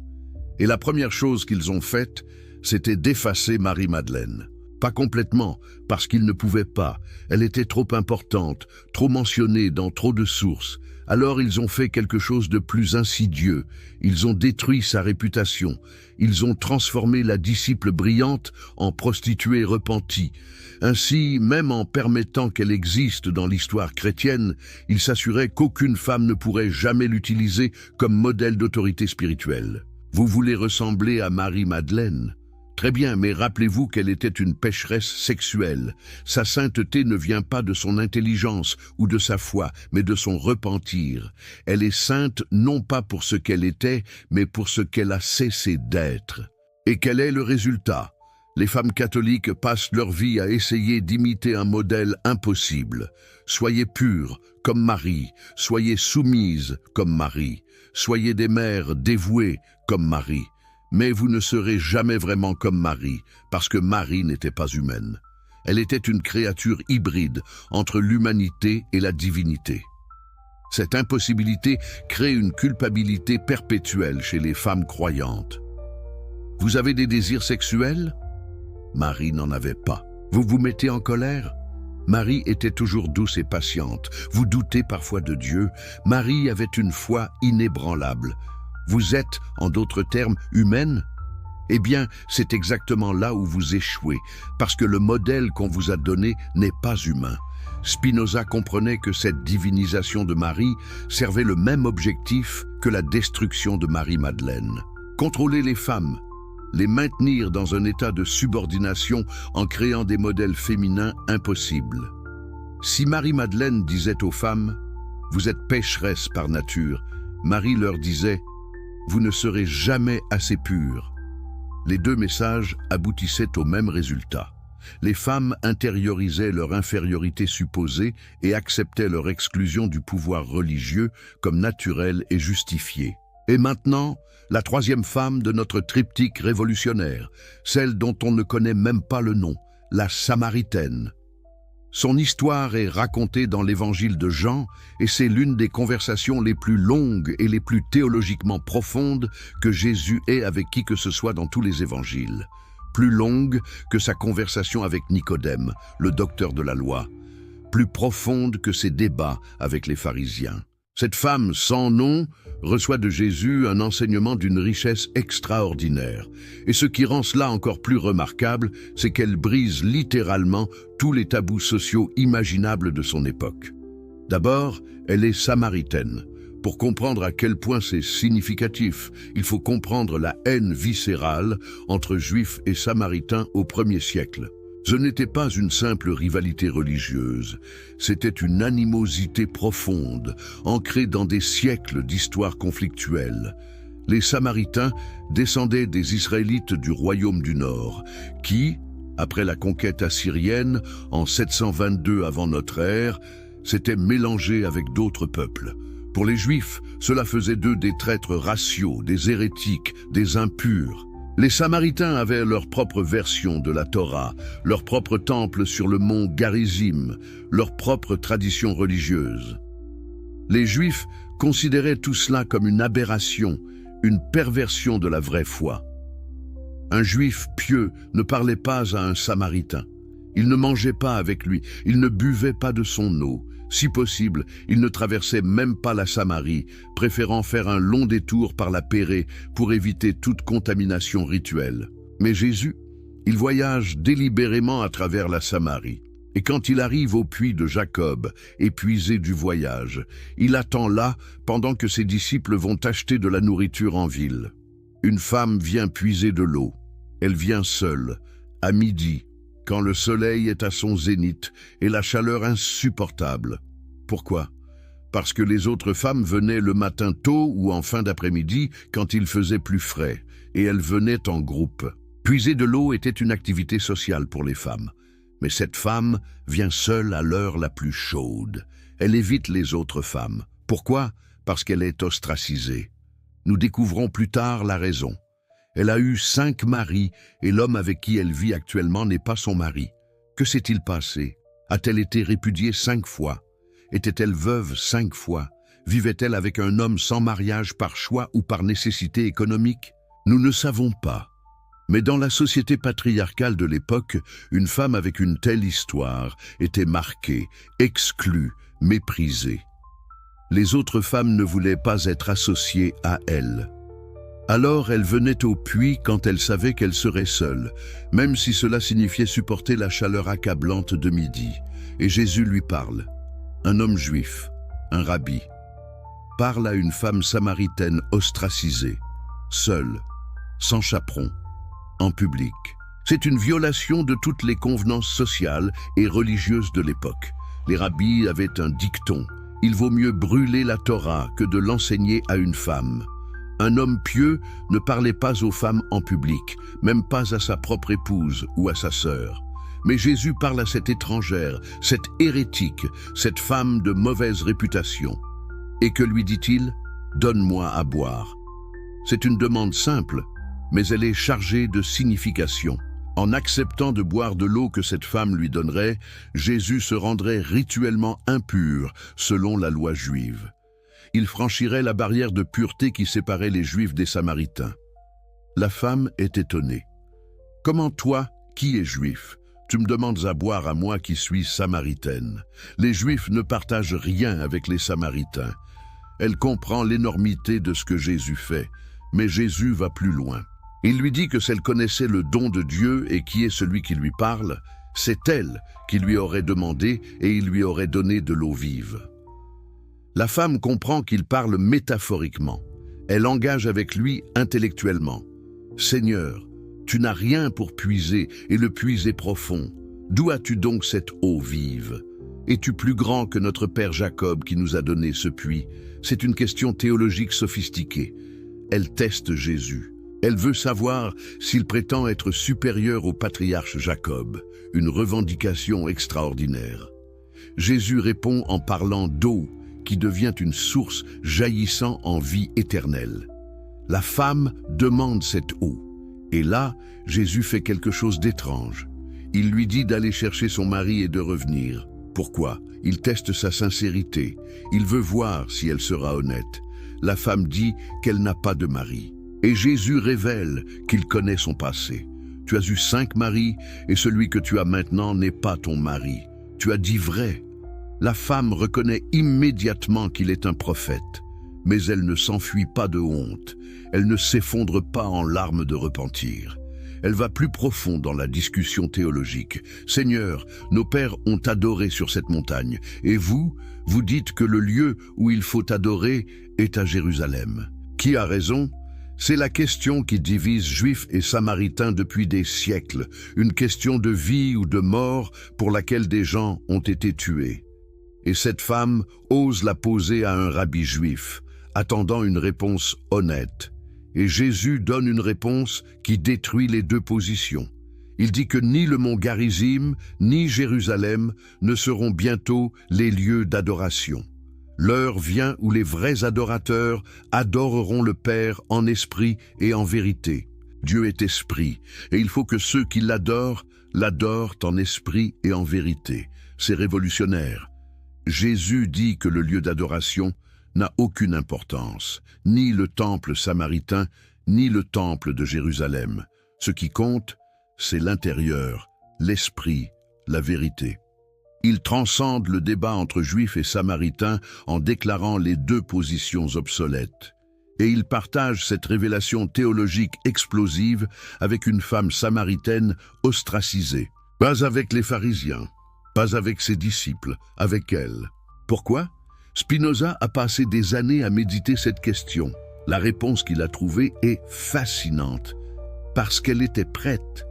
Et la première chose qu'ils ont faite, c'était d'effacer Marie-Madeleine. Pas complètement, parce qu'ils ne pouvaient pas. Elle était trop importante, trop mentionnée dans trop de sources. Alors ils ont fait quelque chose de plus insidieux. Ils ont détruit sa réputation. Ils ont transformé la disciple brillante en prostituée repentie. Ainsi, même en permettant qu'elle existe dans l'histoire chrétienne, ils s'assuraient qu'aucune femme ne pourrait jamais l'utiliser comme modèle d'autorité spirituelle. Vous voulez ressembler à Marie-Madeleine? Très bien, mais rappelez-vous qu'elle était une pécheresse sexuelle. Sa sainteté ne vient pas de son intelligence ou de sa foi, mais de son repentir. Elle est sainte non pas pour ce qu'elle était, mais pour ce qu'elle a cessé d'être. Et quel est le résultat? Les femmes catholiques passent leur vie à essayer d'imiter un modèle impossible. Soyez pures comme Marie, soyez soumises comme Marie, soyez des mères dévouées comme Marie. Mais vous ne serez jamais vraiment comme Marie, parce que Marie n'était pas humaine. Elle était une créature hybride entre l'humanité et la divinité. Cette impossibilité crée une culpabilité perpétuelle chez les femmes croyantes. Vous avez des désirs sexuels? Marie n'en avait pas. Vous vous mettez en colère? Marie était toujours douce et patiente. Vous doutez parfois de Dieu? Marie avait une foi inébranlable. Vous êtes, en d'autres termes, humaine? Eh bien, c'est exactement là où vous échouez, parce que le modèle qu'on vous a donné n'est pas humain. Spinoza comprenait que cette divinisation de Marie servait le même objectif que la destruction de Marie-Madeleine. Contrôler les femmes, les maintenir dans un état de subordination en créant des modèles féminins impossibles. Si Marie-Madeleine disait aux femmes « Vous êtes pécheresses par nature », Marie leur disait « Vous ne serez jamais assez pures ». Les deux messages aboutissaient au même résultat. Les femmes intériorisaient leur infériorité supposée et acceptaient leur exclusion du pouvoir religieux comme naturelle et justifiée. Et maintenant, la troisième femme de notre triptyque révolutionnaire, celle dont on ne connaît même pas le nom, la Samaritaine. Son histoire est racontée dans l'évangile de Jean et c'est l'une des conversations les plus longues et les plus théologiquement profondes que Jésus ait avec qui que ce soit dans tous les évangiles. Plus longue que sa conversation avec Nicodème, le docteur de la loi, plus profonde que ses débats avec les pharisiens. Cette femme sans nom reçoit de Jésus un enseignement d'une richesse extraordinaire. Et ce qui rend cela encore plus remarquable, c'est qu'elle brise littéralement tous les tabous sociaux imaginables de son époque. D'abord, elle est samaritaine. Pour comprendre à quel point c'est significatif, il faut comprendre la haine viscérale entre Juifs et Samaritains au 1er siècle. Ce n'était pas une simple rivalité religieuse, c'était une animosité profonde, ancrée dans des siècles d'histoire conflictuelle. Les Samaritains descendaient des Israélites du royaume du Nord, qui, après la conquête assyrienne en 722 avant notre ère, s'étaient mélangés avec d'autres peuples. Pour les Juifs, cela faisait d'eux des traîtres raciaux, des hérétiques, des impurs. Les Samaritains avaient leur propre version de la Torah, leur propre temple sur le mont Garizim, leur propre tradition religieuse. Les Juifs considéraient tout cela comme une aberration, une perversion de la vraie foi. Un Juif pieux ne parlait pas à un Samaritain. Il ne mangeait pas avec lui, il ne buvait pas de son eau. Si possible, il ne traversait même pas la Samarie, préférant faire un long détour par la Pérée pour éviter toute contamination rituelle. Mais Jésus, il voyage délibérément à travers la Samarie. Et quand il arrive au puits de Jacob, épuisé du voyage, il attend là pendant que ses disciples vont acheter de la nourriture en ville. Une femme vient puiser de l'eau. Elle vient seule, à midi, quand le soleil est à son zénith et la chaleur insupportable. Pourquoi? Parce que les autres femmes venaient le matin tôt ou en fin d'après-midi quand il faisait plus frais, et elles venaient en groupe. Puiser de l'eau était une activité sociale pour les femmes. Mais cette femme vient seule à l'heure la plus chaude. Elle évite les autres femmes. Pourquoi? Parce qu'elle est ostracisée. Nous découvrons plus tard la raison. Elle a eu 5 maris et l'homme avec qui elle vit actuellement n'est pas son mari. Que s'est-il passé? A-t-elle été répudiée 5 fois? Était-elle veuve 5 fois? Vivait-elle avec un homme sans mariage par choix ou par nécessité économique? Nous ne savons pas. Mais dans la société patriarcale de l'époque, une femme avec une telle histoire était marquée, exclue, méprisée. Les autres femmes ne voulaient pas être associées à elle. Alors elle venait au puits quand elle savait qu'elle serait seule, même si cela signifiait supporter la chaleur accablante de midi. Et Jésus lui parle. Un homme juif, un rabbi, parle à une femme samaritaine ostracisée, seule, sans chaperon, en public. C'est une violation de toutes les convenances sociales et religieuses de l'époque. Les rabbis avaient un dicton. Il vaut mieux brûler la Torah que de l'enseigner à une femme. Un homme pieux ne parlait pas aux femmes en public, même pas à sa propre épouse ou à sa sœur. Mais Jésus parle à cette étrangère, cette hérétique, cette femme de mauvaise réputation. Et que lui dit-il? Donne-moi à boire. C'est une demande simple, mais elle est chargée de signification. En acceptant de boire de l'eau que cette femme lui donnerait, Jésus se rendrait rituellement impur selon la loi juive. Il franchirait la barrière de pureté qui séparait les Juifs des Samaritains. La femme est étonnée. « Comment toi, qui es juif, tu me demandes à boire à moi qui suis samaritaine? Les Juifs ne partagent rien avec les Samaritains. » Elle comprend l'énormité de ce que Jésus fait, mais Jésus va plus loin. Il lui dit que si elle connaissait le don de Dieu et qui est celui qui lui parle, c'est elle qui lui aurait demandé et il lui aurait donné de l'eau vive. La femme comprend qu'il parle métaphoriquement. Elle engage avec lui intellectuellement. « Seigneur, tu n'as rien pour puiser et le puits est profond. D'où as-tu donc cette eau vive? Es-tu plus grand que notre père Jacob qui nous a donné ce puits? » C'est une question théologique sophistiquée. Elle teste Jésus. Elle veut savoir s'il prétend être supérieur au patriarche Jacob, une revendication extraordinaire. Jésus répond en parlant d'eau qui devient une source jaillissant en vie éternelle. La femme demande cette eau. Et là, Jésus fait quelque chose d'étrange. Il lui dit d'aller chercher son mari et de revenir. Pourquoi? Il teste sa sincérité. Il veut voir si elle sera honnête. La femme dit qu'elle n'a pas de mari. Et Jésus révèle qu'il connaît son passé. Tu as eu 5 maris et celui que tu as maintenant n'est pas ton mari. Tu as dit vrai. La femme reconnaît immédiatement qu'il est un prophète. Mais elle ne s'enfuit pas de honte. Elle ne s'effondre pas en larmes de repentir. Elle va plus profond dans la discussion théologique. « Seigneur, nos pères ont adoré sur cette montagne, et vous dites que le lieu où il faut adorer est à Jérusalem. Qui a raison ? C'est la question qui divise Juifs et Samaritains depuis des siècles, une question de vie ou de mort pour laquelle des gens ont été tués. Et cette femme ose la poser à un rabbi juif, attendant une réponse honnête. Et Jésus donne une réponse qui détruit les deux positions. Il dit que ni le mont Garizim, ni Jérusalem ne seront bientôt les lieux d'adoration. L'heure vient où les vrais adorateurs adoreront le Père en esprit et en vérité. Dieu est esprit, et il faut que ceux qui l'adorent en esprit et en vérité. C'est révolutionnaire. Jésus dit que le lieu d'adoration n'a aucune importance, ni le temple samaritain, ni le temple de Jérusalem. Ce qui compte, c'est l'intérieur, l'esprit, la vérité. Il transcende le débat entre Juifs et Samaritains en déclarant les deux positions obsolètes. Et il partage cette révélation théologique explosive avec une femme samaritaine ostracisée. Pas avec les pharisiens, pas avec ses disciples, avec elle. Pourquoi ? Spinoza a passé des années à méditer cette question. La réponse qu'il a trouvée est fascinante. Parce qu'elle était prête,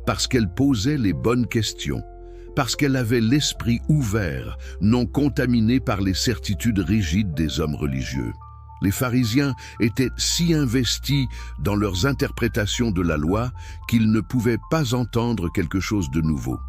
parce qu'elle posait les bonnes questions, parce qu'elle avait l'esprit ouvert, non contaminé par les certitudes rigides des hommes religieux. Les pharisiens étaient si investis dans leurs interprétations de la loi qu'ils ne pouvaient pas entendre quelque chose de nouveau.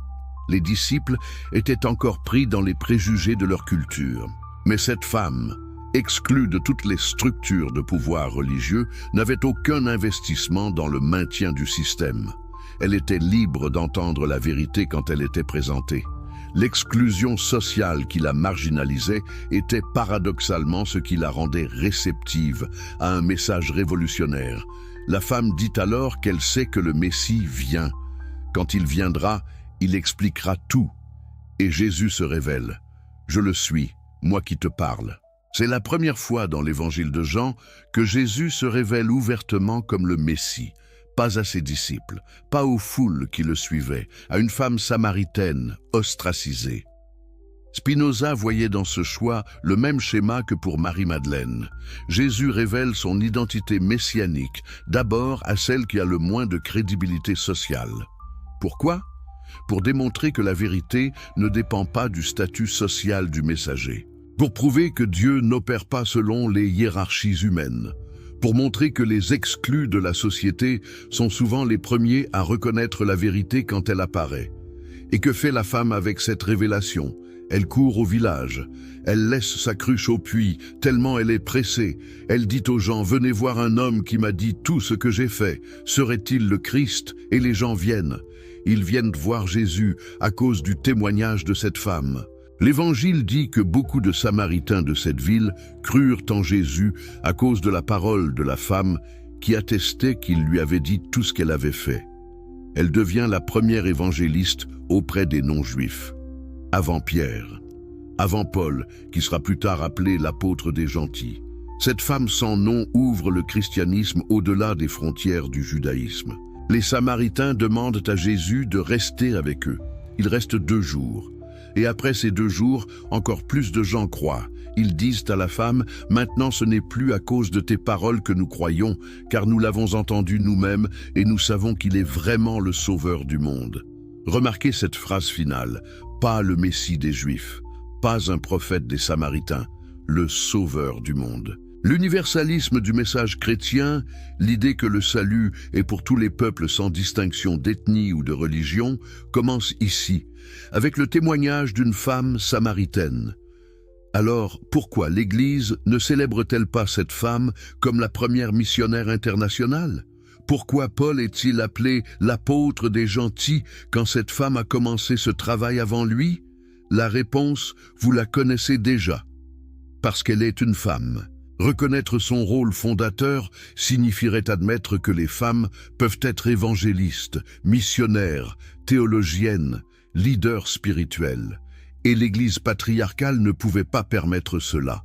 Les disciples étaient encore pris dans les préjugés de leur culture. Mais cette femme, exclue de toutes les structures de pouvoir religieux, n'avait aucun investissement dans le maintien du système. Elle était libre d'entendre la vérité quand elle était présentée. L'exclusion sociale qui la marginalisait était paradoxalement ce qui la rendait réceptive à un message révolutionnaire. La femme dit alors qu'elle sait que le Messie vient. Quand il viendra, il expliquera tout. Et Jésus se révèle. « Je le suis. Moi qui te parle. » C'est la première fois dans l'évangile de Jean que Jésus se révèle ouvertement comme le Messie, pas à ses disciples, pas aux foules qui le suivaient, à une femme samaritaine ostracisée. Spinoza voyait dans ce choix le même schéma que pour Marie-Madeleine. Jésus révèle son identité messianique, d'abord à celle qui a le moins de crédibilité sociale. Pourquoi ? Pour démontrer que la vérité ne dépend pas du statut social du messager. Pour prouver que Dieu n'opère pas selon les hiérarchies humaines. Pour montrer que les exclus de la société sont souvent les premiers à reconnaître la vérité quand elle apparaît. Et que fait la femme avec cette révélation ? Elle court au village. Elle laisse sa cruche au puits, tellement elle est pressée. Elle dit aux gens « Venez voir un homme qui m'a dit tout ce que j'ai fait. Serait-il le Christ ?» Et les gens viennent. Ils viennent voir Jésus à cause du témoignage de cette femme. L'Évangile dit que beaucoup de Samaritains de cette ville crurent en Jésus à cause de la parole de la femme qui attestait qu'il lui avait dit tout ce qu'elle avait fait. Elle devient la première évangéliste auprès des non-juifs. Avant Pierre, avant Paul, qui sera plus tard appelé l'apôtre des gentils. Cette femme sans nom ouvre le christianisme au-delà des frontières du judaïsme. Les Samaritains demandent à Jésus de rester avec eux. Il reste 2 jours. Et après ces 2 jours, encore plus de gens croient. Ils disent à la femme, « Maintenant ce n'est plus à cause de tes paroles que nous croyons, car nous l'avons entendu nous-mêmes et nous savons qu'il est vraiment le sauveur du monde. » Remarquez cette phrase finale, « Pas le Messie des Juifs, pas un prophète des Samaritains, le sauveur du monde. » L'universalisme du message chrétien, l'idée que le salut est pour tous les peuples sans distinction d'ethnie ou de religion, commence ici, avec le témoignage d'une femme samaritaine. Alors, pourquoi l'Église ne célèbre-t-elle pas cette femme comme la première missionnaire internationale? Pourquoi Paul est-il appelé l'apôtre des gentils quand cette femme a commencé ce travail avant lui? La réponse, vous la connaissez déjà. Parce qu'elle est une femme. Reconnaître son rôle fondateur signifierait admettre que les femmes peuvent être évangélistes, missionnaires, théologiennes, leaders spirituels. Et l'Église patriarcale ne pouvait pas permettre cela.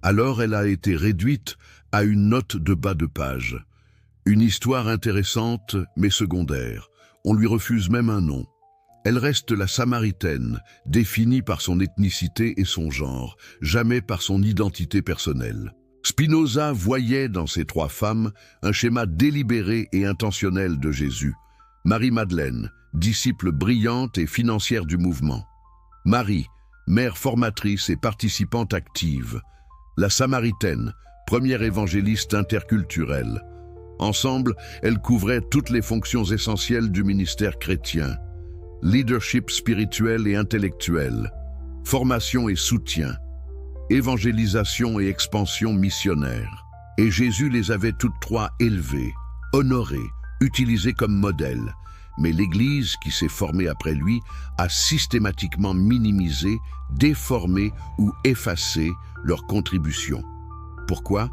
Alors elle a été réduite à une note de bas de page. Une histoire intéressante mais secondaire. On lui refuse même un nom. Elle reste la Samaritaine, définie par son ethnicité et son genre, jamais par son identité personnelle. Spinoza voyait dans ces 3 femmes un schéma délibéré et intentionnel de Jésus. Marie-Madeleine, disciple brillante et financière du mouvement. Marie, mère formatrice et participante active. La Samaritaine, première évangéliste interculturelle. Ensemble, elles couvraient toutes les fonctions essentielles du ministère chrétien. Leadership spirituel et intellectuel, formation et soutien, évangélisation et expansion missionnaire. Et Jésus les avait toutes 3 élevées, honorées, utilisées comme modèles. Mais l'Église, qui s'est formée après lui, a systématiquement minimisé, déformé ou effacé leur contribution. Pourquoi?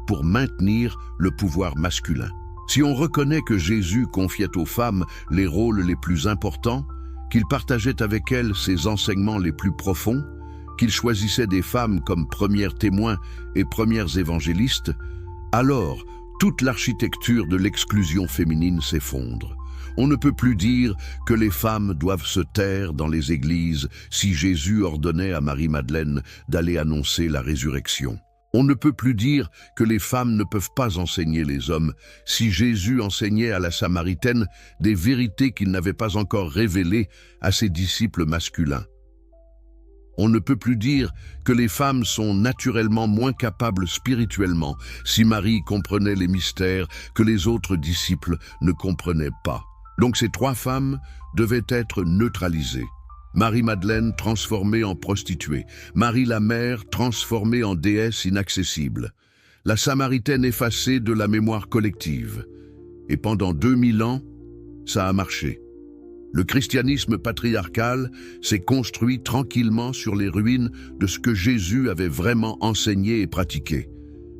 Pour maintenir le pouvoir masculin. Si on reconnaît que Jésus confiait aux femmes les rôles les plus importants, qu'il partageait avec elles ses enseignements les plus profonds, qu'il choisissait des femmes comme premières témoins et premières évangélistes, alors toute l'architecture de l'exclusion féminine s'effondre. On ne peut plus dire que les femmes doivent se taire dans les églises si Jésus ordonnait à Marie-Madeleine d'aller annoncer la résurrection. On ne peut plus dire que les femmes ne peuvent pas enseigner les hommes si Jésus enseignait à la Samaritaine des vérités qu'il n'avait pas encore révélées à ses disciples masculins. On ne peut plus dire que les femmes sont naturellement moins capables spirituellement si Marie comprenait les mystères que les autres disciples ne comprenaient pas. Donc ces 3 femmes devaient être neutralisées. Marie-Madeleine transformée en prostituée, Marie la mère transformée en déesse inaccessible, la Samaritaine effacée de la mémoire collective. Et pendant 2000 ans, ça a marché. Le christianisme patriarcal s'est construit tranquillement sur les ruines de ce que Jésus avait vraiment enseigné et pratiqué.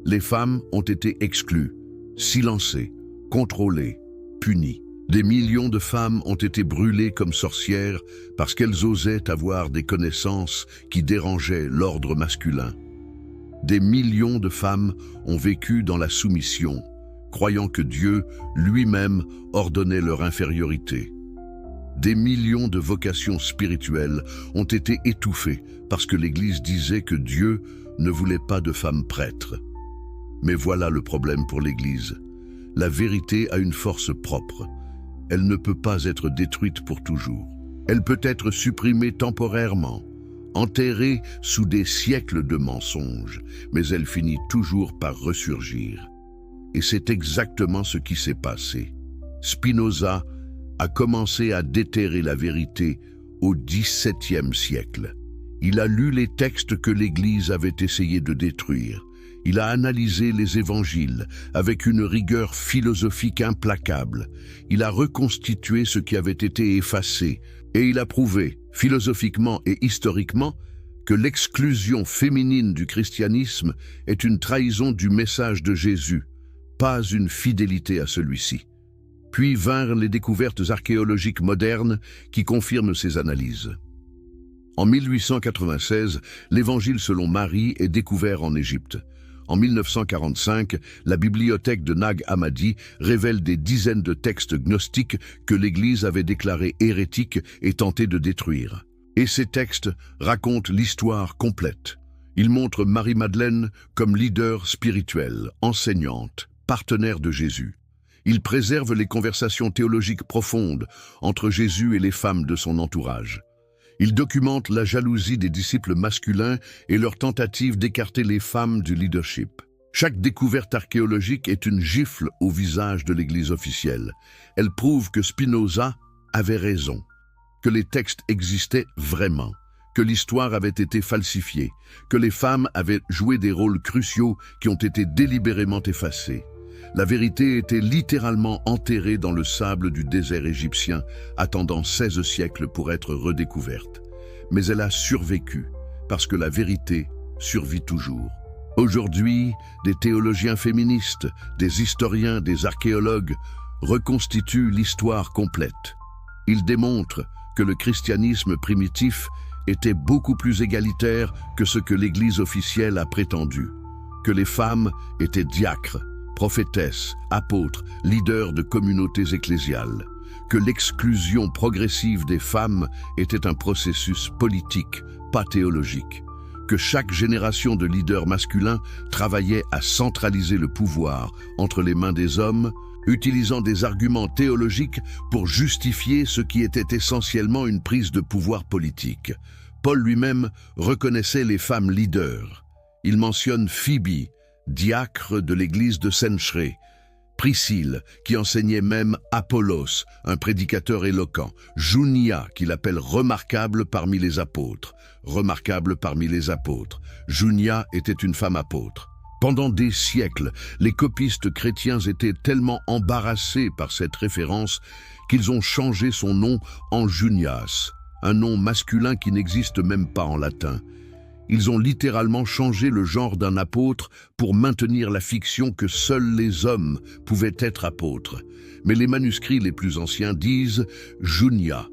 Les femmes ont été exclues, silencées, contrôlées, punies. Des millions de femmes ont été brûlées comme sorcières parce qu'elles osaient avoir des connaissances qui dérangeaient l'ordre masculin. Des millions de femmes ont vécu dans la soumission, croyant que Dieu lui-même ordonnait leur infériorité. Des millions de vocations spirituelles ont été étouffées parce que l'Église disait que Dieu ne voulait pas de femmes prêtres. Mais voilà le problème pour l'Église. La vérité a une force propre. Elle ne peut pas être détruite pour toujours. Elle peut être supprimée temporairement, enterrée sous des siècles de mensonges, mais elle finit toujours par ressurgir. Et c'est exactement ce qui s'est passé. Spinoza a commencé à déterrer la vérité au XVIIe siècle. Il a lu les textes que l'Église avait essayé de détruire. Il a analysé les évangiles avec une rigueur philosophique implacable. Il a reconstitué ce qui avait été effacé et il a prouvé, philosophiquement et historiquement, que l'exclusion féminine du christianisme est une trahison du message de Jésus. pas une fidélité à celui-ci. Puis vinrent les découvertes archéologiques modernes qui confirment ces analyses. En 1896, l'Évangile selon Marie est découvert en Égypte. En 1945, la bibliothèque de Nag Hammadi révèle des dizaines de textes gnostiques que l'Église avait déclarés hérétiques et tenté de détruire. Et ces textes racontent l'histoire complète. Ils montrent Marie-Madeleine comme leader spirituel, enseignante, partenaire de Jésus. Ils préservent les conversations théologiques profondes entre Jésus et les femmes de son entourage. Ils documentent la jalousie des disciples masculins et leur tentative d'écarter les femmes du leadership. Chaque découverte archéologique est une gifle au visage de l'Église officielle. Elle prouve que Spinoza avait raison, que les textes existaient vraiment, que l'histoire avait été falsifiée, que les femmes avaient joué des rôles cruciaux qui ont été délibérément effacés. La vérité était littéralement enterrée dans le sable du désert égyptien, attendant 16 siècles pour être redécouverte. Mais elle a survécu, parce que la vérité survit toujours. Aujourd'hui, des théologiens féministes, des historiens, des archéologues reconstituent l'histoire complète. Ils démontrent que le christianisme primitif était beaucoup plus égalitaire que ce que l'Église officielle a prétendu, que les femmes étaient diacres, prophétesses, apôtres, leaders de communautés ecclésiales, que l'exclusion progressive des femmes était un processus politique, pas théologique, que chaque génération de leaders masculins travaillait à centraliser le pouvoir entre les mains des hommes, utilisant des arguments théologiques pour justifier ce qui était essentiellement une prise de pouvoir politique. Paul lui-même reconnaissait les femmes leaders. Il mentionne Phoebe, diacre de l'église de Cenchreae, Priscille, qui enseignait même Apollos, un prédicateur éloquent, Junia, qu'il appelle remarquable parmi les apôtres. Remarquable parmi les apôtres. Junia était une femme apôtre. Pendant des siècles, les copistes chrétiens étaient tellement embarrassés par cette référence qu'ils ont changé son nom en Junias, un nom masculin qui n'existe même pas en latin. Ils ont littéralement changé le genre d'un apôtre pour maintenir la fiction que seuls les hommes pouvaient être apôtres. Mais les manuscrits les plus anciens disent Junia,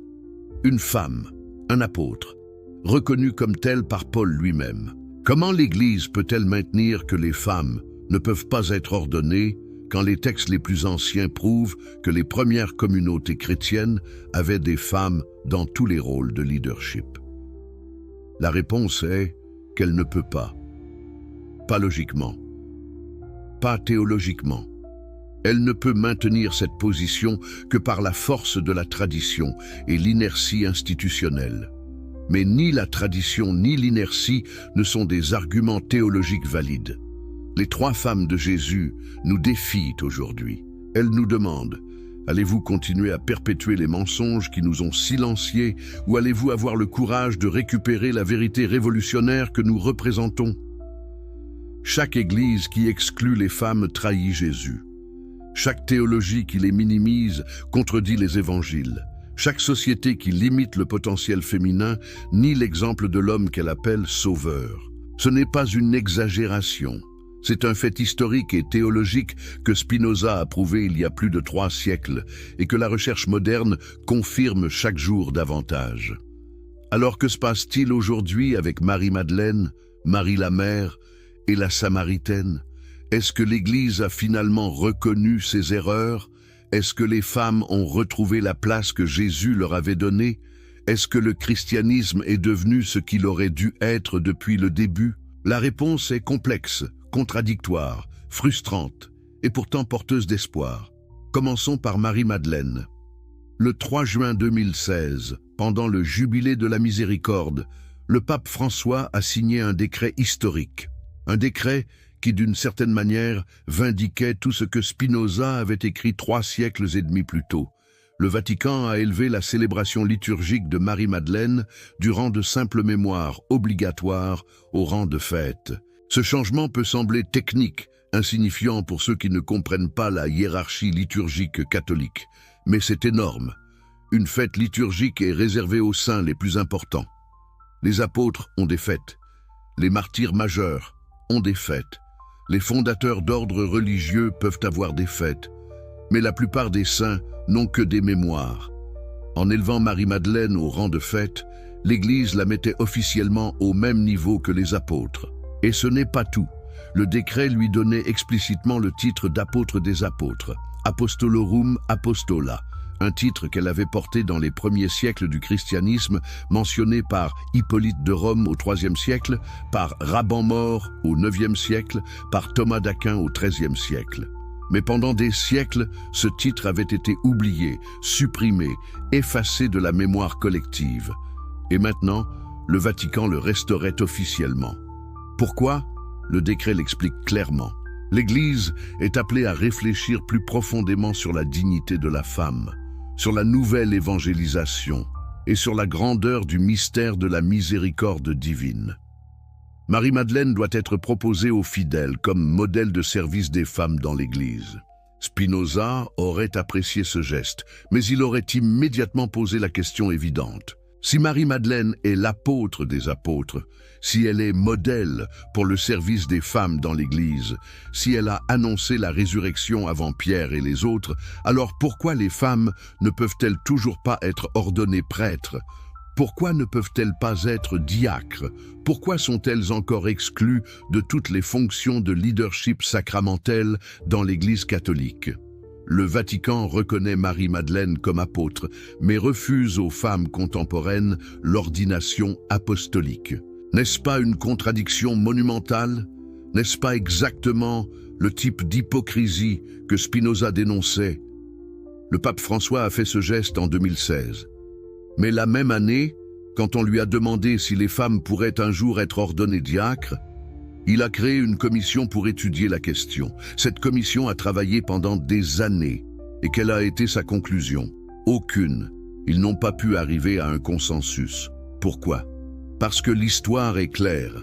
une femme, un apôtre, reconnu comme tel par Paul lui-même. Comment l'Église peut-elle maintenir que les femmes ne peuvent pas être ordonnées quand les textes les plus anciens prouvent que les premières communautés chrétiennes avaient des femmes dans tous les rôles de leadership? La réponse est qu'elle ne peut pas. Pas logiquement. Pas théologiquement. Elle ne peut maintenir cette position que par la force de la tradition et l'inertie institutionnelle. Mais ni la tradition ni l'inertie ne sont des arguments théologiques valides. Les trois femmes de Jésus nous défient aujourd'hui. Elles nous demandent: allez-vous continuer à perpétuer les mensonges qui nous ont silenciés ou allez-vous avoir le courage de récupérer la vérité révolutionnaire que nous représentons? Chaque église qui exclut les femmes trahit Jésus. Chaque théologie qui les minimise contredit les évangiles. Chaque société qui limite le potentiel féminin nie l'exemple de l'homme qu'elle appelle sauveur. Ce n'est pas une exagération. C'est un fait historique et théologique que Spinoza a prouvé il y a plus de 3 siècles et que la recherche moderne confirme chaque jour davantage. Alors que se passe-t-il aujourd'hui avec Marie-Madeleine, Marie la Mère et la Samaritaine? Est-ce que l'Église a finalement reconnu ses erreurs? Est-ce que les femmes ont retrouvé la place que Jésus leur avait donnée? Est-ce que le christianisme est devenu ce qu'il aurait dû être depuis le début? La réponse est complexe, contradictoire, frustrante et pourtant porteuse d'espoir. Commençons par Marie-Madeleine. Le 3 juin 2016, pendant le Jubilé de la Miséricorde, le pape François a signé un décret historique. Un décret qui, d'une certaine manière, vindiquait tout ce que Spinoza avait écrit 3 siècles et demi plus tôt. Le Vatican a élevé la célébration liturgique de Marie-Madeleine du rang de simple mémoire obligatoire au rang de fête. Ce changement peut sembler technique, insignifiant pour ceux qui ne comprennent pas la hiérarchie liturgique catholique, mais c'est énorme. Une fête liturgique est réservée aux saints les plus importants. Les apôtres ont des fêtes. Les martyrs majeurs ont des fêtes. Les fondateurs d'ordres religieux peuvent avoir des fêtes, mais la plupart des saints n'ont que des mémoires. En élevant Marie-Madeleine au rang de fête, l'Église la mettait officiellement au même niveau que les apôtres. Et ce n'est pas tout. Le décret lui donnait explicitement le titre d'apôtre des apôtres, Apostolorum Apostola, un titre qu'elle avait porté dans les premiers siècles du christianisme, mentionné par Hippolyte de Rome au IIIe siècle, par Raban Mort au IXe siècle, par Thomas d'Aquin au XIIIe siècle. Mais pendant des siècles, ce titre avait été oublié, supprimé, effacé de la mémoire collective. Et maintenant, le Vatican le restaurait officiellement. Pourquoi ? Le décret l'explique clairement. L'Église est appelée à réfléchir plus profondément sur la dignité de la femme, sur la nouvelle évangélisation et sur la grandeur du mystère de la miséricorde divine. Marie-Madeleine doit être proposée aux fidèles comme modèle de service des femmes dans l'Église. Spinoza aurait apprécié ce geste, mais il aurait immédiatement posé la question évidente. Si Marie-Madeleine est l'apôtre des apôtres, si elle est modèle pour le service des femmes dans l'Église, si elle a annoncé la résurrection avant Pierre et les autres, alors pourquoi les femmes ne peuvent-elles toujours pas être ordonnées prêtres ? Pourquoi ne peuvent-elles pas être diacres? Pourquoi sont-elles encore exclues de toutes les fonctions de leadership sacramentel dans l'Église catholique? Le Vatican reconnaît Marie-Madeleine comme apôtre, mais refuse aux femmes contemporaines l'ordination apostolique. N'est-ce pas une contradiction monumentale? N'est-ce pas exactement le type d'hypocrisie que Spinoza dénonçait? Le pape François a fait ce geste en 2016. Mais la même année, quand on lui a demandé si les femmes pourraient un jour être ordonnées diacres, il a créé une commission pour étudier la question. Cette commission a travaillé pendant des années. Et quelle a été sa conclusion? Aucune. Ils n'ont pas pu arriver à un consensus. Pourquoi? Parce que l'histoire est claire.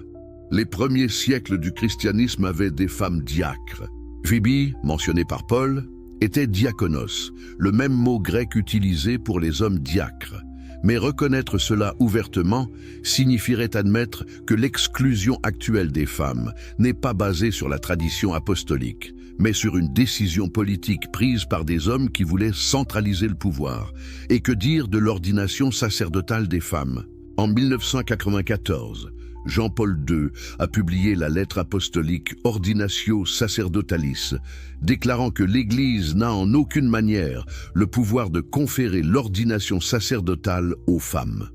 Les premiers siècles du christianisme avaient des femmes diacres. Phoebe, mentionnée par Paul, était diakonos, le même mot grec utilisé pour les hommes diacres. Mais reconnaître cela ouvertement signifierait admettre que l'exclusion actuelle des femmes n'est pas basée sur la tradition apostolique, mais sur une décision politique prise par des hommes qui voulaient centraliser le pouvoir. Et que dire de l'ordination sacerdotale des femmes? En 1994, Jean-Paul II a publié la lettre apostolique Ordinatio Sacerdotalis, déclarant que l'Église n'a en aucune manière le pouvoir de conférer l'ordination sacerdotale aux femmes.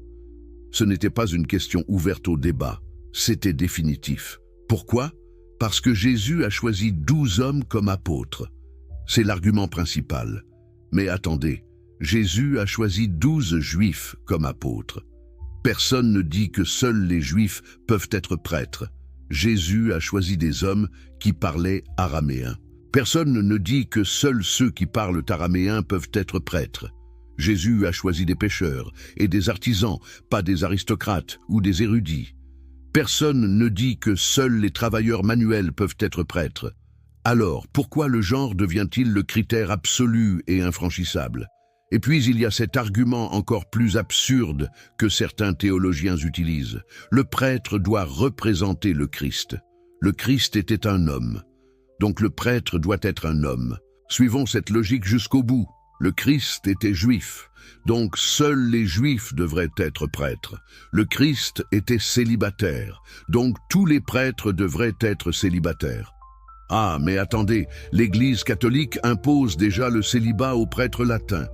Ce n'était pas une question ouverte au débat, c'était définitif. Pourquoi? Parce que Jésus a choisi 12 hommes comme apôtres. C'est l'argument principal. Mais attendez, Jésus a choisi 12 juifs comme apôtres. Personne ne dit que seuls les Juifs peuvent être prêtres. Jésus a choisi des hommes qui parlaient araméen. Personne ne dit que seuls ceux qui parlent araméen peuvent être prêtres. Jésus a choisi des pêcheurs et des artisans, pas des aristocrates ou des érudits. Personne ne dit que seuls les travailleurs manuels peuvent être prêtres. Alors, pourquoi le genre devient-il le critère absolu et infranchissable ? Et puis il y a cet argument encore plus absurde que certains théologiens utilisent. Le prêtre doit représenter le Christ. Le Christ était un homme, donc le prêtre doit être un homme. Suivons cette logique jusqu'au bout. Le Christ était juif, donc seuls les juifs devraient être prêtres. Le Christ était célibataire, donc tous les prêtres devraient être célibataires. Ah, mais attendez, l'Église catholique impose déjà le célibat aux prêtres latins.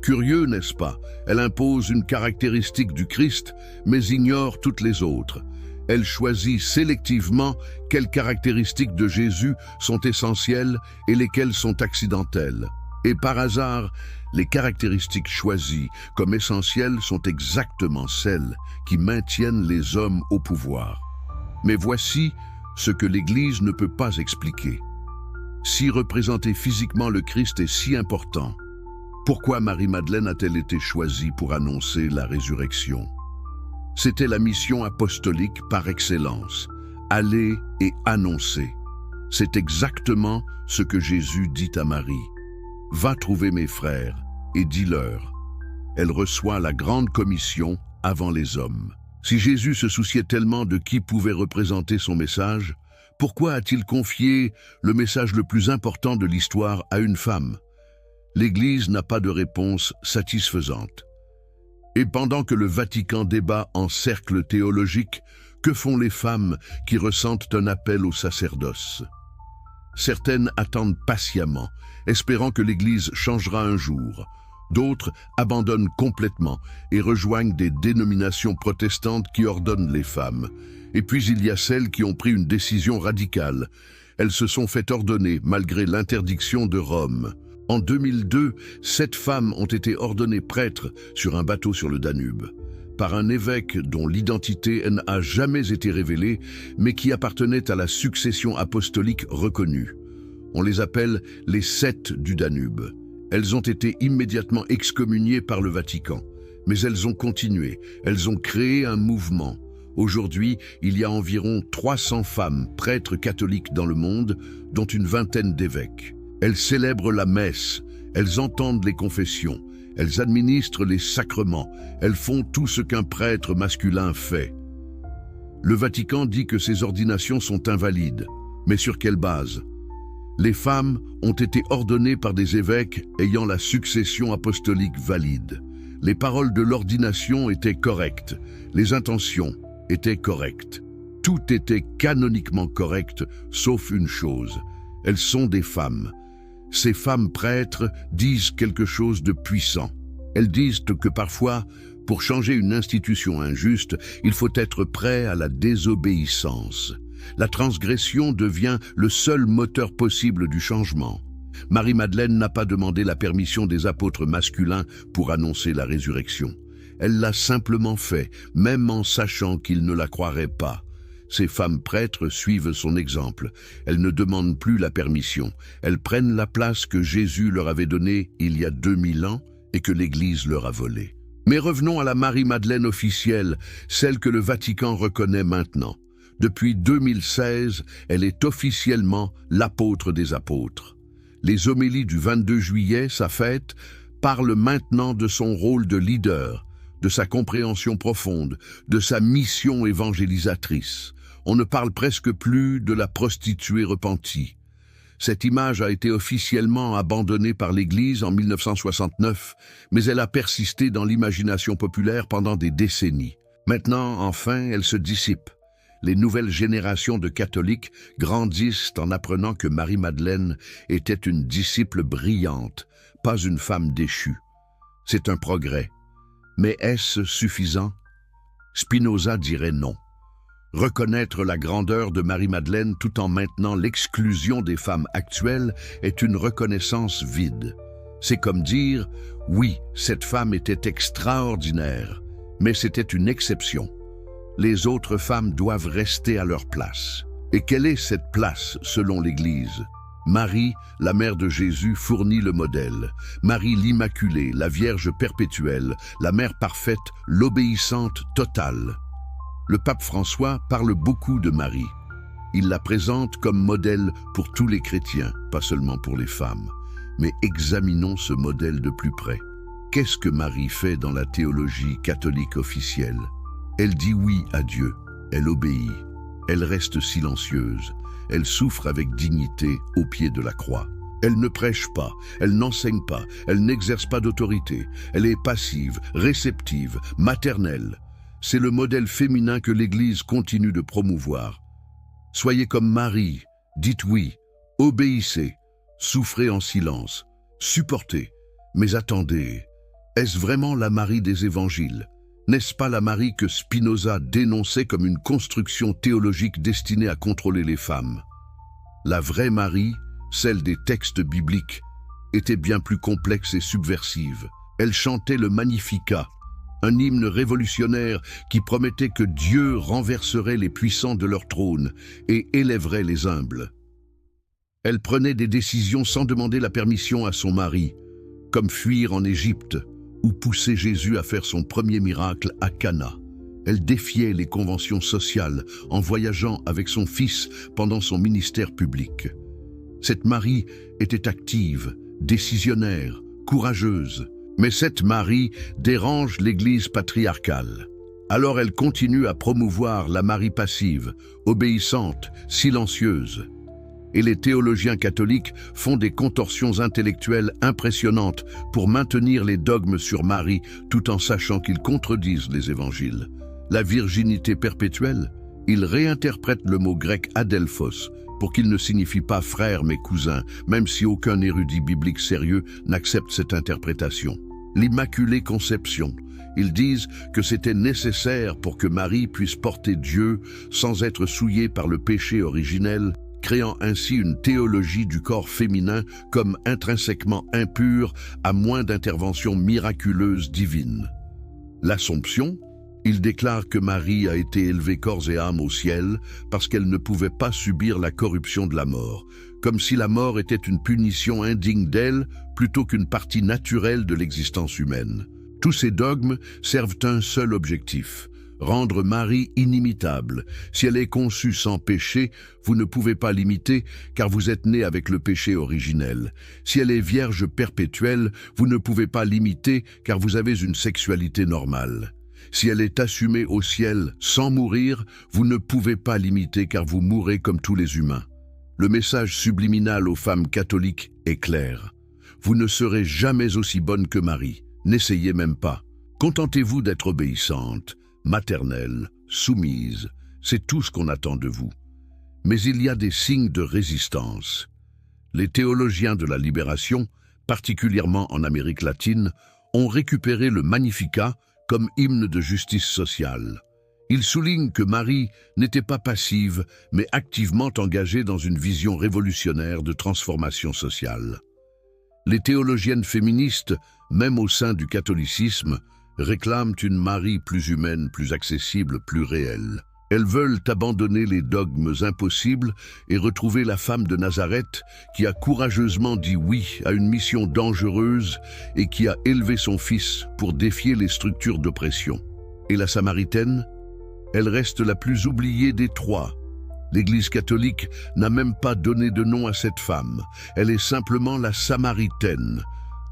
Curieux, n'est-ce pas? Elle impose une caractéristique du Christ, mais ignore toutes les autres. Elle choisit sélectivement quelles caractéristiques de Jésus sont essentielles et lesquelles sont accidentelles. Et par hasard, les caractéristiques choisies comme essentielles sont exactement celles qui maintiennent les hommes au pouvoir. Mais voici ce que l'Église ne peut pas expliquer. Si représenter physiquement le Christ est si important, pourquoi Marie-Madeleine a-t-elle été choisie pour annoncer la résurrection? C'était la mission apostolique par excellence, aller et annoncer. C'est exactement ce que Jésus dit à Marie. « Va trouver mes frères et dis-leur. » Elle reçoit la grande commission avant les hommes. Si Jésus se souciait tellement de qui pouvait représenter son message, Pourquoi a-t-il confié le message le plus important de l'histoire à une femme? L'Église n'a pas de réponse satisfaisante. Et pendant que le Vatican débat en cercle théologique, que font les femmes qui ressentent un appel au sacerdoce? Certaines attendent patiemment, espérant que l'Église changera un jour. D'autres abandonnent complètement et rejoignent des dénominations protestantes qui ordonnent les femmes. Et puis il y a celles qui ont pris une décision radicale. Elles se sont fait ordonner malgré l'interdiction de Rome. En 2002, 7 femmes ont été ordonnées prêtres sur un bateau sur le Danube, par un évêque dont l'identité n'a jamais été révélée, mais qui appartenait à la succession apostolique reconnue. On les appelle les 7 du Danube. Elles ont été immédiatement excommuniées par le Vatican, mais elles ont continué, elles ont créé un mouvement. Aujourd'hui, il y a environ 300 femmes prêtres catholiques dans le monde, dont une vingtaine d'évêques. Elles célèbrent la messe, elles entendent les confessions, elles administrent les sacrements, elles font tout ce qu'un prêtre masculin fait. Le Vatican dit que ces ordinations sont invalides, mais sur quelle base? Les femmes ont été ordonnées par des évêques ayant la succession apostolique valide. Les paroles de l'ordination étaient correctes, les intentions étaient correctes. Tout était canoniquement correct, sauf une chose. Elles sont des femmes. Ces femmes prêtres disent quelque chose de puissant. Elles disent que parfois, pour changer une institution injuste, il faut être prêt à la désobéissance. La transgression devient le seul moteur possible du changement. Marie-Madeleine n'a pas demandé la permission des apôtres masculins pour annoncer la résurrection. Elle l'a simplement fait, même en sachant qu'ils ne la croiraient pas. Ces femmes prêtres suivent son exemple. Elles ne demandent plus la permission. Elles prennent la place que Jésus leur avait donnée il y a 2000 ans et que l'Église leur a volée. Mais revenons à la Marie-Madeleine officielle, celle que le Vatican reconnaît maintenant. Depuis 2016, elle est officiellement l'apôtre des apôtres. Les homélies du 22 juillet, sa fête, parlent maintenant de son rôle de leader, de sa compréhension profonde, de sa mission évangélisatrice. On ne parle presque plus de la prostituée repentie. Cette image a été officiellement abandonnée par l'Église en 1969, mais elle a persisté dans l'imagination populaire pendant des décennies. Maintenant, enfin, elle se dissipe. Les nouvelles générations de catholiques grandissent en apprenant que Marie-Madeleine était une disciple brillante, pas une femme déchue. C'est un progrès. Mais est-ce suffisant? Spinoza dirait non. Reconnaître la grandeur de Marie-Madeleine tout en maintenant l'exclusion des femmes actuelles est une reconnaissance vide. C'est comme dire, oui, cette femme était extraordinaire, mais c'était une exception. Les autres femmes doivent rester à leur place. Et quelle est cette place selon l'Église? Marie, la mère de Jésus, fournit le modèle. Marie l'Immaculée, la Vierge perpétuelle, la mère parfaite, l'obéissante totale. Le pape François parle beaucoup de Marie. Il la présente comme modèle pour tous les chrétiens, pas seulement pour les femmes. Mais examinons ce modèle de plus près. Qu'est-ce que Marie fait dans la théologie catholique officielle? Elle dit oui à Dieu, elle obéit, elle reste silencieuse, elle souffre avec dignité au pied de la croix. Elle ne prêche pas, elle n'enseigne pas, elle n'exerce pas d'autorité, elle est passive, réceptive, maternelle. C'est le modèle féminin que l'Église continue de promouvoir. Soyez comme Marie, dites oui, obéissez, souffrez en silence, supportez. Mais attendez, est-ce vraiment la Marie des évangiles? N'est-ce pas la Marie que Spinoza dénonçait comme une construction théologique destinée à contrôler les femmes? La vraie Marie, celle des textes bibliques, était bien plus complexe et subversive. Elle chantait le Magnificat, un hymne révolutionnaire qui promettait que Dieu renverserait les puissants de leur trône et élèverait les humbles. Elle prenait des décisions sans demander la permission à son mari, comme fuir en Égypte ou pousser Jésus à faire son premier miracle à Cana. Elle défiait les conventions sociales en voyageant avec son fils pendant son ministère public. Cette Marie était active, décisionnaire, courageuse. Mais cette Marie dérange l'Église patriarcale. Alors elle continue à promouvoir la Marie passive, obéissante, silencieuse. Et les théologiens catholiques font des contorsions intellectuelles impressionnantes pour maintenir les dogmes sur Marie tout en sachant qu'ils contredisent les évangiles. La virginité perpétuelle, ils réinterprètent le mot grec adelphos pour qu'il ne signifie pas frère mais cousin, même si aucun érudit biblique sérieux n'accepte cette interprétation. L'Immaculée Conception, ils disent que c'était nécessaire pour que Marie puisse porter Dieu sans être souillée par le péché originel, créant ainsi une théologie du corps féminin comme intrinsèquement impur à moins d'interventions miraculeuses divines. L'Assomption, il déclare que Marie a été élevée corps et âme au ciel parce qu'elle ne pouvait pas subir la corruption de la mort, comme si la mort était une punition indigne d'elle plutôt qu'une partie naturelle de l'existence humaine. Tous ces dogmes servent un seul objectif: rendre Marie inimitable. Si elle est conçue sans péché, vous ne pouvez pas l'imiter car vous êtes né avec le péché originel. Si elle est vierge perpétuelle, vous ne pouvez pas l'imiter car vous avez une sexualité normale. Si elle est assumée au ciel sans mourir, vous ne pouvez pas l'imiter car vous mourrez comme tous les humains. Le message subliminal aux femmes catholiques est clair. Vous ne serez jamais aussi bonne que Marie. N'essayez même pas. Contentez-vous d'être obéissante, maternelle, soumise. C'est tout ce qu'on attend de vous. Mais il y a des signes de résistance. Les théologiens de la libération, particulièrement en Amérique latine, ont récupéré le Magnificat comme hymne de justice sociale. Ils soulignent que Marie n'était pas passive, mais activement engagée dans une vision révolutionnaire de transformation sociale. Les théologiennes féministes, même au sein du catholicisme, réclament une Marie plus humaine, plus accessible, plus réelle. Elles veulent abandonner les dogmes impossibles et retrouver la femme de Nazareth qui a courageusement dit oui à une mission dangereuse et qui a élevé son fils pour défier les structures d'oppression. Et la Samaritaine? Elle reste la plus oubliée des trois. L'Église catholique n'a même pas donné de nom à cette femme. Elle est simplement la Samaritaine.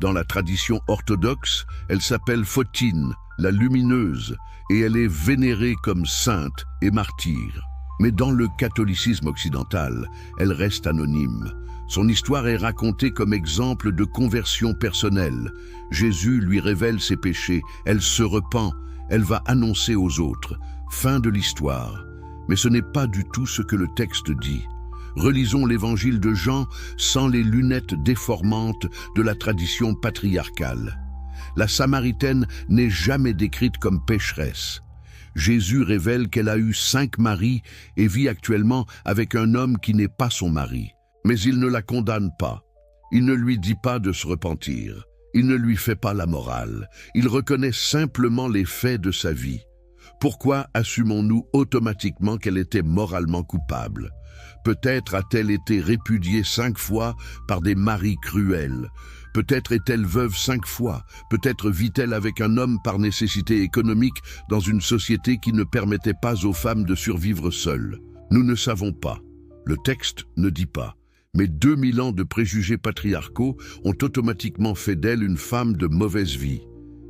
Dans la tradition orthodoxe, elle s'appelle Photine, la lumineuse, et elle est vénérée comme sainte et martyre. Mais dans le catholicisme occidental, elle reste anonyme. Son histoire est racontée comme exemple de conversion personnelle. Jésus lui révèle ses péchés, elle se repent, elle va annoncer aux autres. Fin de l'histoire. Mais ce n'est pas du tout ce que le texte dit. Relisons l'évangile de Jean sans les lunettes déformantes de la tradition patriarcale. La Samaritaine n'est jamais décrite comme pécheresse. Jésus révèle qu'elle a eu 5 maris et vit actuellement avec un homme qui n'est pas son mari. Mais il ne la condamne pas. Il ne lui dit pas de se repentir. Il ne lui fait pas la morale. Il reconnaît simplement les faits de sa vie. Pourquoi assumons-nous automatiquement qu'elle était moralement coupable? Peut-être a-t-elle été répudiée 5 fois par des maris cruels. Peut-être est-elle veuve 5 fois. Peut-être vit-elle avec un homme par nécessité économique dans une société qui ne permettait pas aux femmes de survivre seules. Nous ne savons pas. Le texte ne dit pas. Mais 2000 ans de préjugés patriarcaux ont automatiquement fait d'elle une femme de mauvaise vie.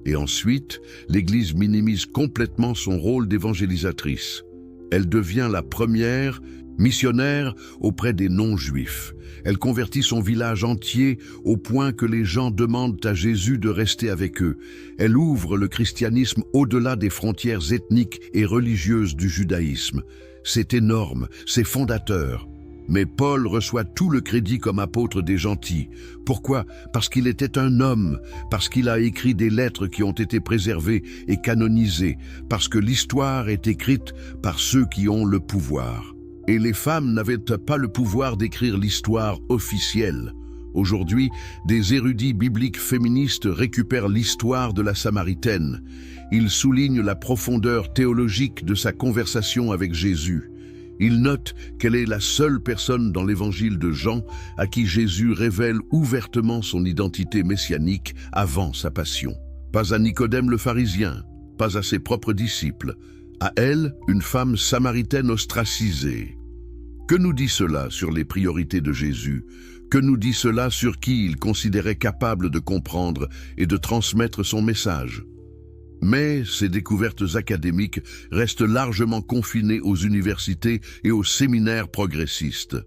Et ensuite, l'Église minimise complètement son rôle d'évangélisatrice. Elle devient la première missionnaire auprès des non-juifs. Elle convertit son village entier au point que les gens demandent à Jésus de rester avec eux. Elle ouvre le christianisme au-delà des frontières ethniques et religieuses du judaïsme. C'est énorme, c'est fondateur. Mais Paul reçoit tout le crédit comme apôtre des gentils. Pourquoi? Parce qu'il était un homme, parce qu'il a écrit des lettres qui ont été préservées et canonisées, parce que l'histoire est écrite par ceux qui ont le pouvoir. Et les femmes n'avaient pas le pouvoir d'écrire l'histoire officielle. Aujourd'hui, des érudits bibliques féministes récupèrent l'histoire de la Samaritaine. Ils soulignent la profondeur théologique de sa conversation avec Jésus. Ils notent qu'elle est la seule personne dans l'évangile de Jean à qui Jésus révèle ouvertement son identité messianique avant sa passion. Pas à Nicodème le pharisien, pas à ses propres disciples. À elle, une femme samaritaine ostracisée. Que nous dit cela sur les priorités de Jésus? Que nous dit cela sur qui il considérait capable de comprendre et de transmettre son message? Mais ces découvertes académiques restent largement confinées aux universités et aux séminaires progressistes.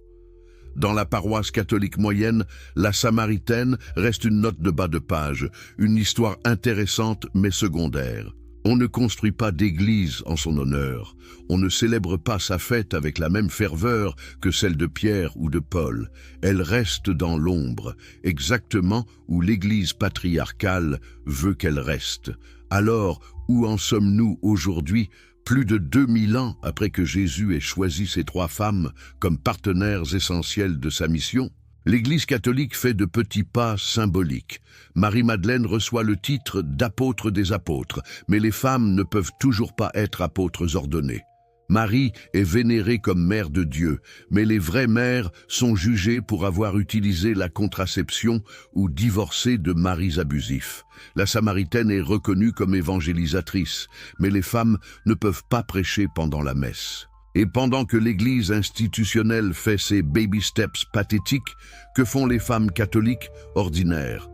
Dans la paroisse catholique moyenne, la Samaritaine reste une note de bas de page, une histoire intéressante mais secondaire. On ne construit pas d'église en son honneur. On ne célèbre pas sa fête avec la même ferveur que celle de Pierre ou de Paul. Elle reste dans l'ombre, exactement où l'Église patriarcale veut qu'elle reste. Alors, où en sommes-nous aujourd'hui, plus de 2000 ans après que Jésus ait choisi ces 3 femmes comme partenaires essentiels de sa mission? L'Église catholique fait de petits pas symboliques. Marie-Madeleine reçoit le titre d'apôtre des apôtres, mais les femmes ne peuvent toujours pas être apôtres ordonnées. Marie est vénérée comme mère de Dieu, mais les vraies mères sont jugées pour avoir utilisé la contraception ou divorcé de maris abusifs. La Samaritaine est reconnue comme évangélisatrice, mais les femmes ne peuvent pas prêcher pendant la messe. Et pendant que l'Église institutionnelle fait ses baby steps pathétiques, que font les femmes catholiques ordinaires?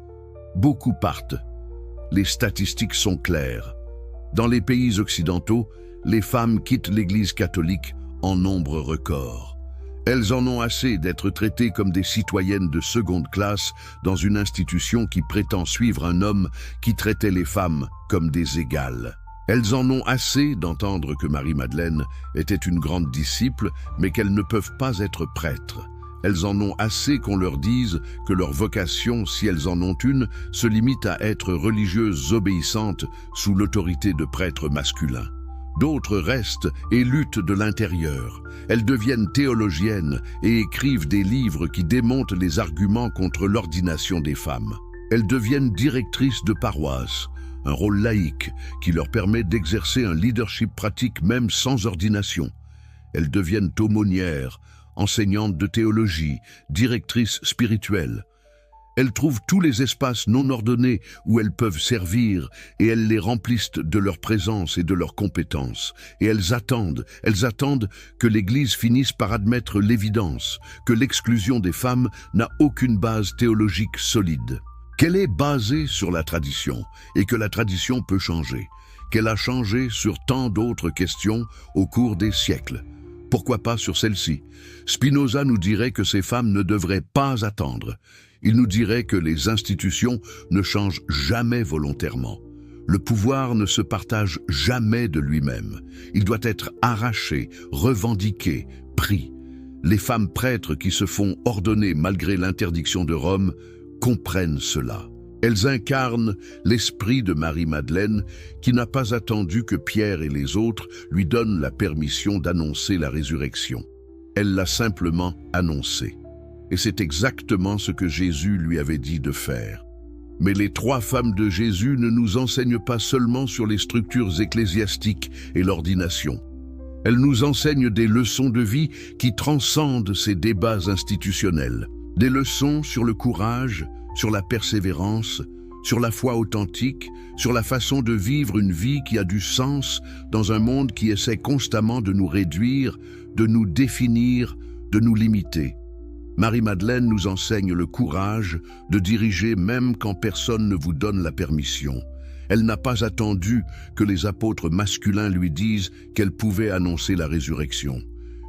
Beaucoup partent. Les statistiques sont claires. Dans les pays occidentaux, les femmes quittent l'Église catholique en nombre record. Elles en ont assez d'être traitées comme des citoyennes de seconde classe dans une institution qui prétend suivre un homme qui traitait les femmes comme des égales. Elles en ont assez d'entendre que Marie-Madeleine était une grande disciple, mais qu'elles ne peuvent pas être prêtres. Elles en ont assez qu'on leur dise que leur vocation, si elles en ont une, se limite à être religieuses obéissantes sous l'autorité de prêtres masculins. D'autres restent et luttent de l'intérieur. Elles deviennent théologiennes et écrivent des livres qui démontent les arguments contre l'ordination des femmes. Elles deviennent directrices de paroisse, un rôle laïque qui leur permet d'exercer un leadership pratique même sans ordination. Elles deviennent aumônières, enseignantes de théologie, directrices spirituelles. Elles trouvent tous les espaces non ordonnés où elles peuvent servir et elles les remplissent de leur présence et de leurs compétences. Et elles attendent que l'Église finisse par admettre l'évidence, que l'exclusion des femmes n'a aucune base théologique solide. Qu'elle est basée sur la tradition et que la tradition peut changer, qu'elle a changé sur tant d'autres questions au cours des siècles. Pourquoi pas sur celle-ci? Spinoza nous dirait que ces femmes ne devraient pas attendre. Il nous dirait que les institutions ne changent jamais volontairement. Le pouvoir ne se partage jamais de lui-même. Il doit être arraché, revendiqué, pris. Les femmes prêtres qui se font ordonner malgré l'interdiction de Rome comprennent cela. Elles incarnent l'esprit de Marie-Madeleine qui n'a pas attendu que Pierre et les autres lui donnent la permission d'annoncer la résurrection. Elle l'a simplement annoncée. Et c'est exactement ce que Jésus lui avait dit de faire. Mais les 3 femmes de Jésus ne nous enseignent pas seulement sur les structures ecclésiastiques et l'ordination. Elles nous enseignent des leçons de vie qui transcendent ces débats institutionnels. Des leçons sur le courage, sur la persévérance, sur la foi authentique, sur la façon de vivre une vie qui a du sens dans un monde qui essaie constamment de nous réduire, de nous définir, de nous limiter. Marie-Madeleine nous enseigne le courage de diriger même quand personne ne vous donne la permission. Elle n'a pas attendu que les apôtres masculins lui disent qu'elle pouvait annoncer la résurrection.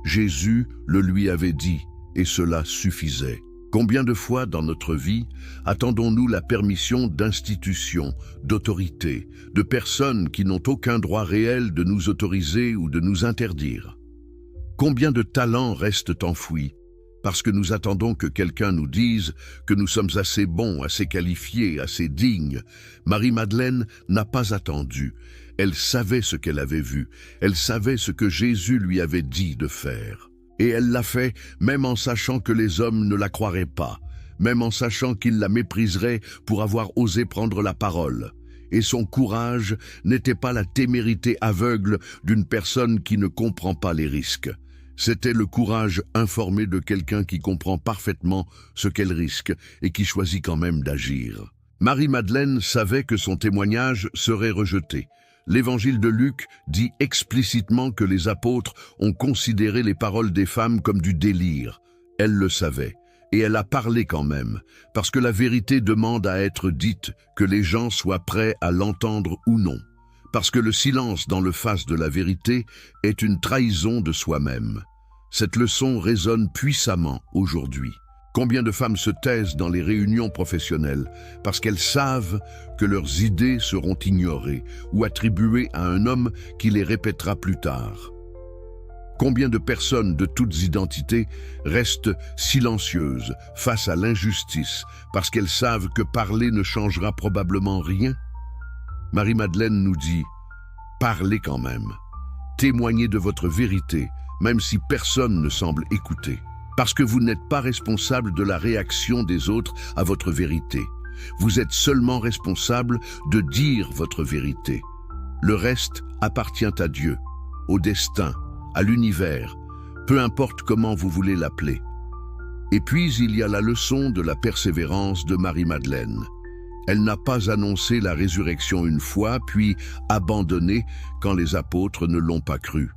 Jésus le lui avait dit, et cela suffisait. Combien de fois dans notre vie attendons-nous la permission d'institutions, d'autorités, de personnes qui n'ont aucun droit réel de nous autoriser ou de nous interdire? Combien de talents restent enfouis parce que nous attendons que quelqu'un nous dise que nous sommes assez bons, assez qualifiés, assez dignes? Marie-Madeleine n'a pas attendu. Elle savait ce qu'elle avait vu. Elle savait ce que Jésus lui avait dit de faire. Et elle l'a fait même en sachant que les hommes ne la croiraient pas, même en sachant qu'ils la mépriseraient pour avoir osé prendre la parole. Et son courage n'était pas la témérité aveugle d'une personne qui ne comprend pas les risques. C'était le courage informé de quelqu'un qui comprend parfaitement ce qu'elle risque et qui choisit quand même d'agir. Marie-Madeleine savait que son témoignage serait rejeté. L'évangile de Luc dit explicitement que les apôtres ont considéré les paroles des femmes comme du délire. Elle le savait, et elle a parlé quand même, parce que la vérité demande à être dite, que les gens soient prêts à l'entendre ou non. parce que le silence dans le face de la vérité est une trahison de soi-même. Cette leçon résonne puissamment aujourd'hui. Combien de femmes se taisent dans les réunions professionnelles parce qu'elles savent que leurs idées seront ignorées ou attribuées à un homme qui les répétera plus tard? Combien de personnes de toutes identités restent silencieuses face à l'injustice parce qu'elles savent que parler ne changera probablement rien? Marie-Madeleine nous dit « Parlez quand même. Témoignez de votre vérité, même si personne ne semble écouter. Parce que vous n'êtes pas responsable de la réaction des autres à votre vérité. Vous êtes seulement responsable de dire votre vérité. Le reste appartient à Dieu, au destin, à l'univers, peu importe comment vous voulez l'appeler. » Et puis il y a la leçon de la persévérance de Marie-Madeleine. Elle n'a pas annoncé la résurrection une fois, puis abandonné quand les apôtres ne l'ont pas cru.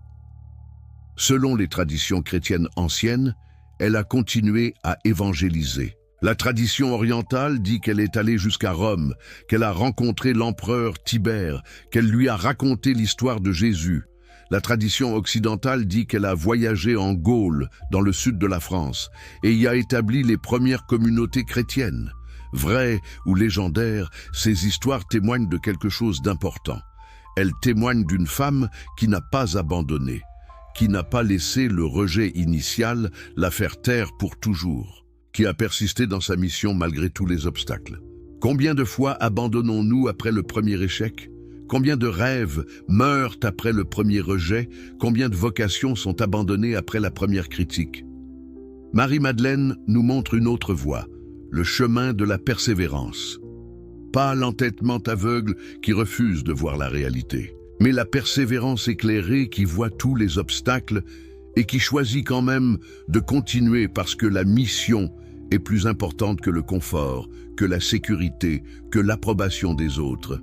Selon les traditions chrétiennes anciennes, elle a continué à évangéliser. La tradition orientale dit qu'elle est allée jusqu'à Rome, qu'elle a rencontré l'empereur Tibère, qu'elle lui a raconté l'histoire de Jésus. La tradition occidentale dit qu'elle a voyagé en Gaule, dans le sud de la France, et y a établi les premières communautés chrétiennes. Vraies ou légendaires, ces histoires témoignent de quelque chose d'important. Elles témoignent d'une femme qui n'a pas abandonné, qui n'a pas laissé le rejet initial la faire taire pour toujours, qui a persisté dans sa mission malgré tous les obstacles. Combien de fois abandonnons-nous après le premier échec? Combien de rêves meurent après le premier rejet? Combien de vocations sont abandonnées après la première critique? Marie-Madeleine nous montre une autre voie, le chemin de la persévérance. Pas l'entêtement aveugle qui refuse de voir la réalité, mais la persévérance éclairée qui voit tous les obstacles et qui choisit quand même de continuer parce que la mission est plus importante que le confort, que la sécurité, que l'approbation des autres.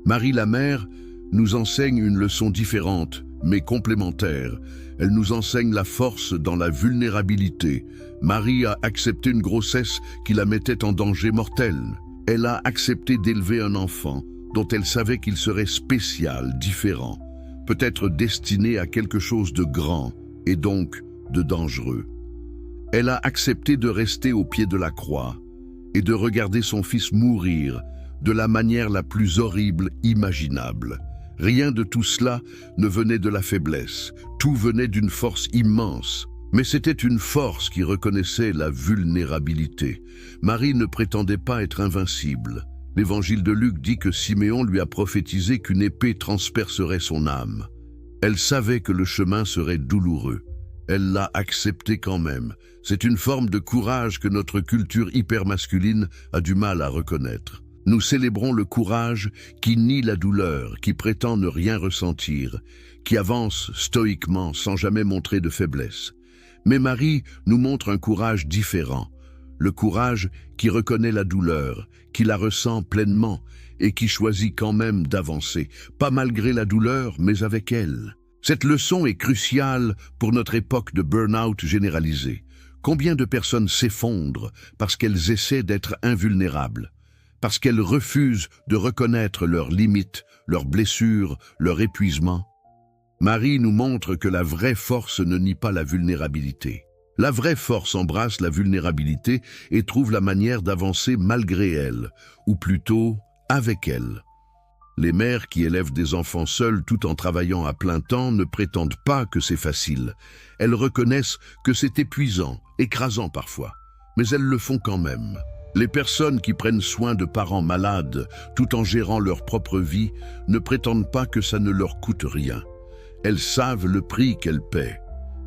Marie la Mère nous enseigne une leçon différente, mais complémentaire. Elle nous enseigne la force dans la vulnérabilité. Marie a accepté une grossesse qui la mettait en danger mortel. Elle a accepté d'élever un enfant dont elle savait qu'il serait spécial, différent, peut-être destiné à quelque chose de grand et donc de dangereux. Elle a accepté de rester au pied de la croix et de regarder son fils mourir de la manière la plus horrible imaginable. Rien de tout cela ne venait de la faiblesse, tout venait d'une force immense. Mais c'était une force qui reconnaissait la vulnérabilité. Marie ne prétendait pas être invincible. L'évangile de Luc dit que Siméon lui a prophétisé qu'une épée transpercerait son âme. Elle savait que le chemin serait douloureux. Elle l'a accepté quand même. C'est une forme de courage que notre culture hypermasculine a du mal à reconnaître. Nous célébrons le courage qui nie la douleur, qui prétend ne rien ressentir, qui avance stoïquement sans jamais montrer de faiblesse. Mais Marie nous montre un courage différent, le courage qui reconnaît la douleur, qui la ressent pleinement et qui choisit quand même d'avancer, pas malgré la douleur, mais avec elle. Cette leçon est cruciale pour notre époque de burn-out généralisé. Combien de personnes s'effondrent parce qu'elles essaient d'être invulnérables, parce qu'elles refusent de reconnaître leurs limites, leurs blessures, leur épuisement? Marie nous montre que la vraie force ne nie pas la vulnérabilité. La vraie force embrasse la vulnérabilité et trouve la manière d'avancer malgré elle, ou plutôt avec elle. Les mères qui élèvent des enfants seuls tout en travaillant à plein temps ne prétendent pas que c'est facile. Elles reconnaissent que c'est épuisant, écrasant parfois, mais elles le font quand même. Les personnes qui prennent soin de parents malades tout en gérant leur propre vie ne prétendent pas que ça ne leur coûte rien. Elles savent le prix qu'elles paient,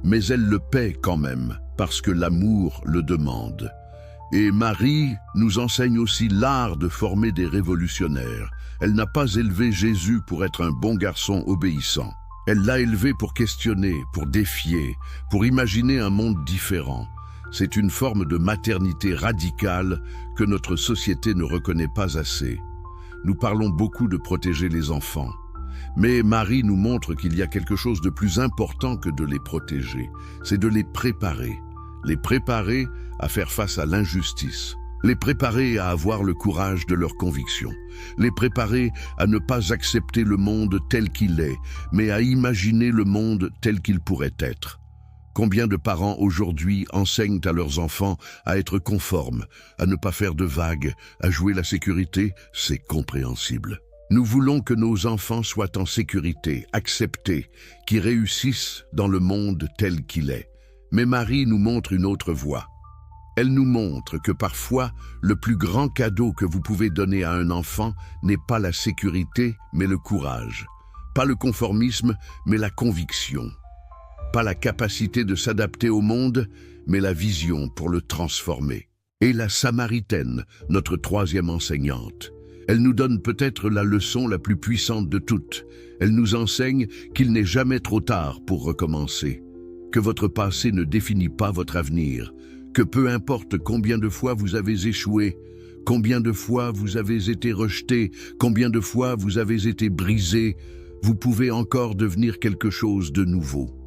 mais elles le paient quand même parce que l'amour le demande. Et Marie nous enseigne aussi l'art de former des révolutionnaires. Elle n'a pas élevé Jésus pour être un bon garçon obéissant. Elle l'a élevé pour questionner, pour défier, pour imaginer un monde différent. C'est une forme de maternité radicale que notre société ne reconnaît pas assez. Nous parlons beaucoup de protéger les enfants. Mais Marie nous montre qu'il y a quelque chose de plus important que de les protéger. C'est de les préparer à faire face à l'injustice, Les préparer à avoir le courage de leurs convictions. Les préparer à ne pas accepter le monde tel qu'il est, mais à imaginer le monde tel qu'il pourrait être. Combien de parents aujourd'hui enseignent à leurs enfants à être conformes, à ne pas faire de vagues, à jouer la sécurité? C'est compréhensible. Nous voulons que nos enfants soient en sécurité, acceptés, qui réussissent dans le monde tel qu'il est. Mais Marie nous montre une autre voie. Elle nous montre que parfois, le plus grand cadeau que vous pouvez donner à un enfant n'est pas la sécurité, mais le courage. Pas le conformisme, mais la conviction. Pas la capacité de s'adapter au monde, mais la vision pour le transformer. Et la Samaritaine, notre troisième enseignante. Elle nous donne peut-être la leçon la plus puissante de toutes. Elle nous enseigne qu'il n'est jamais trop tard pour recommencer, que votre passé ne définit pas votre avenir, que peu importe combien de fois vous avez échoué, combien de fois vous avez été rejeté, combien de fois vous avez été brisé, vous pouvez encore devenir quelque chose de nouveau.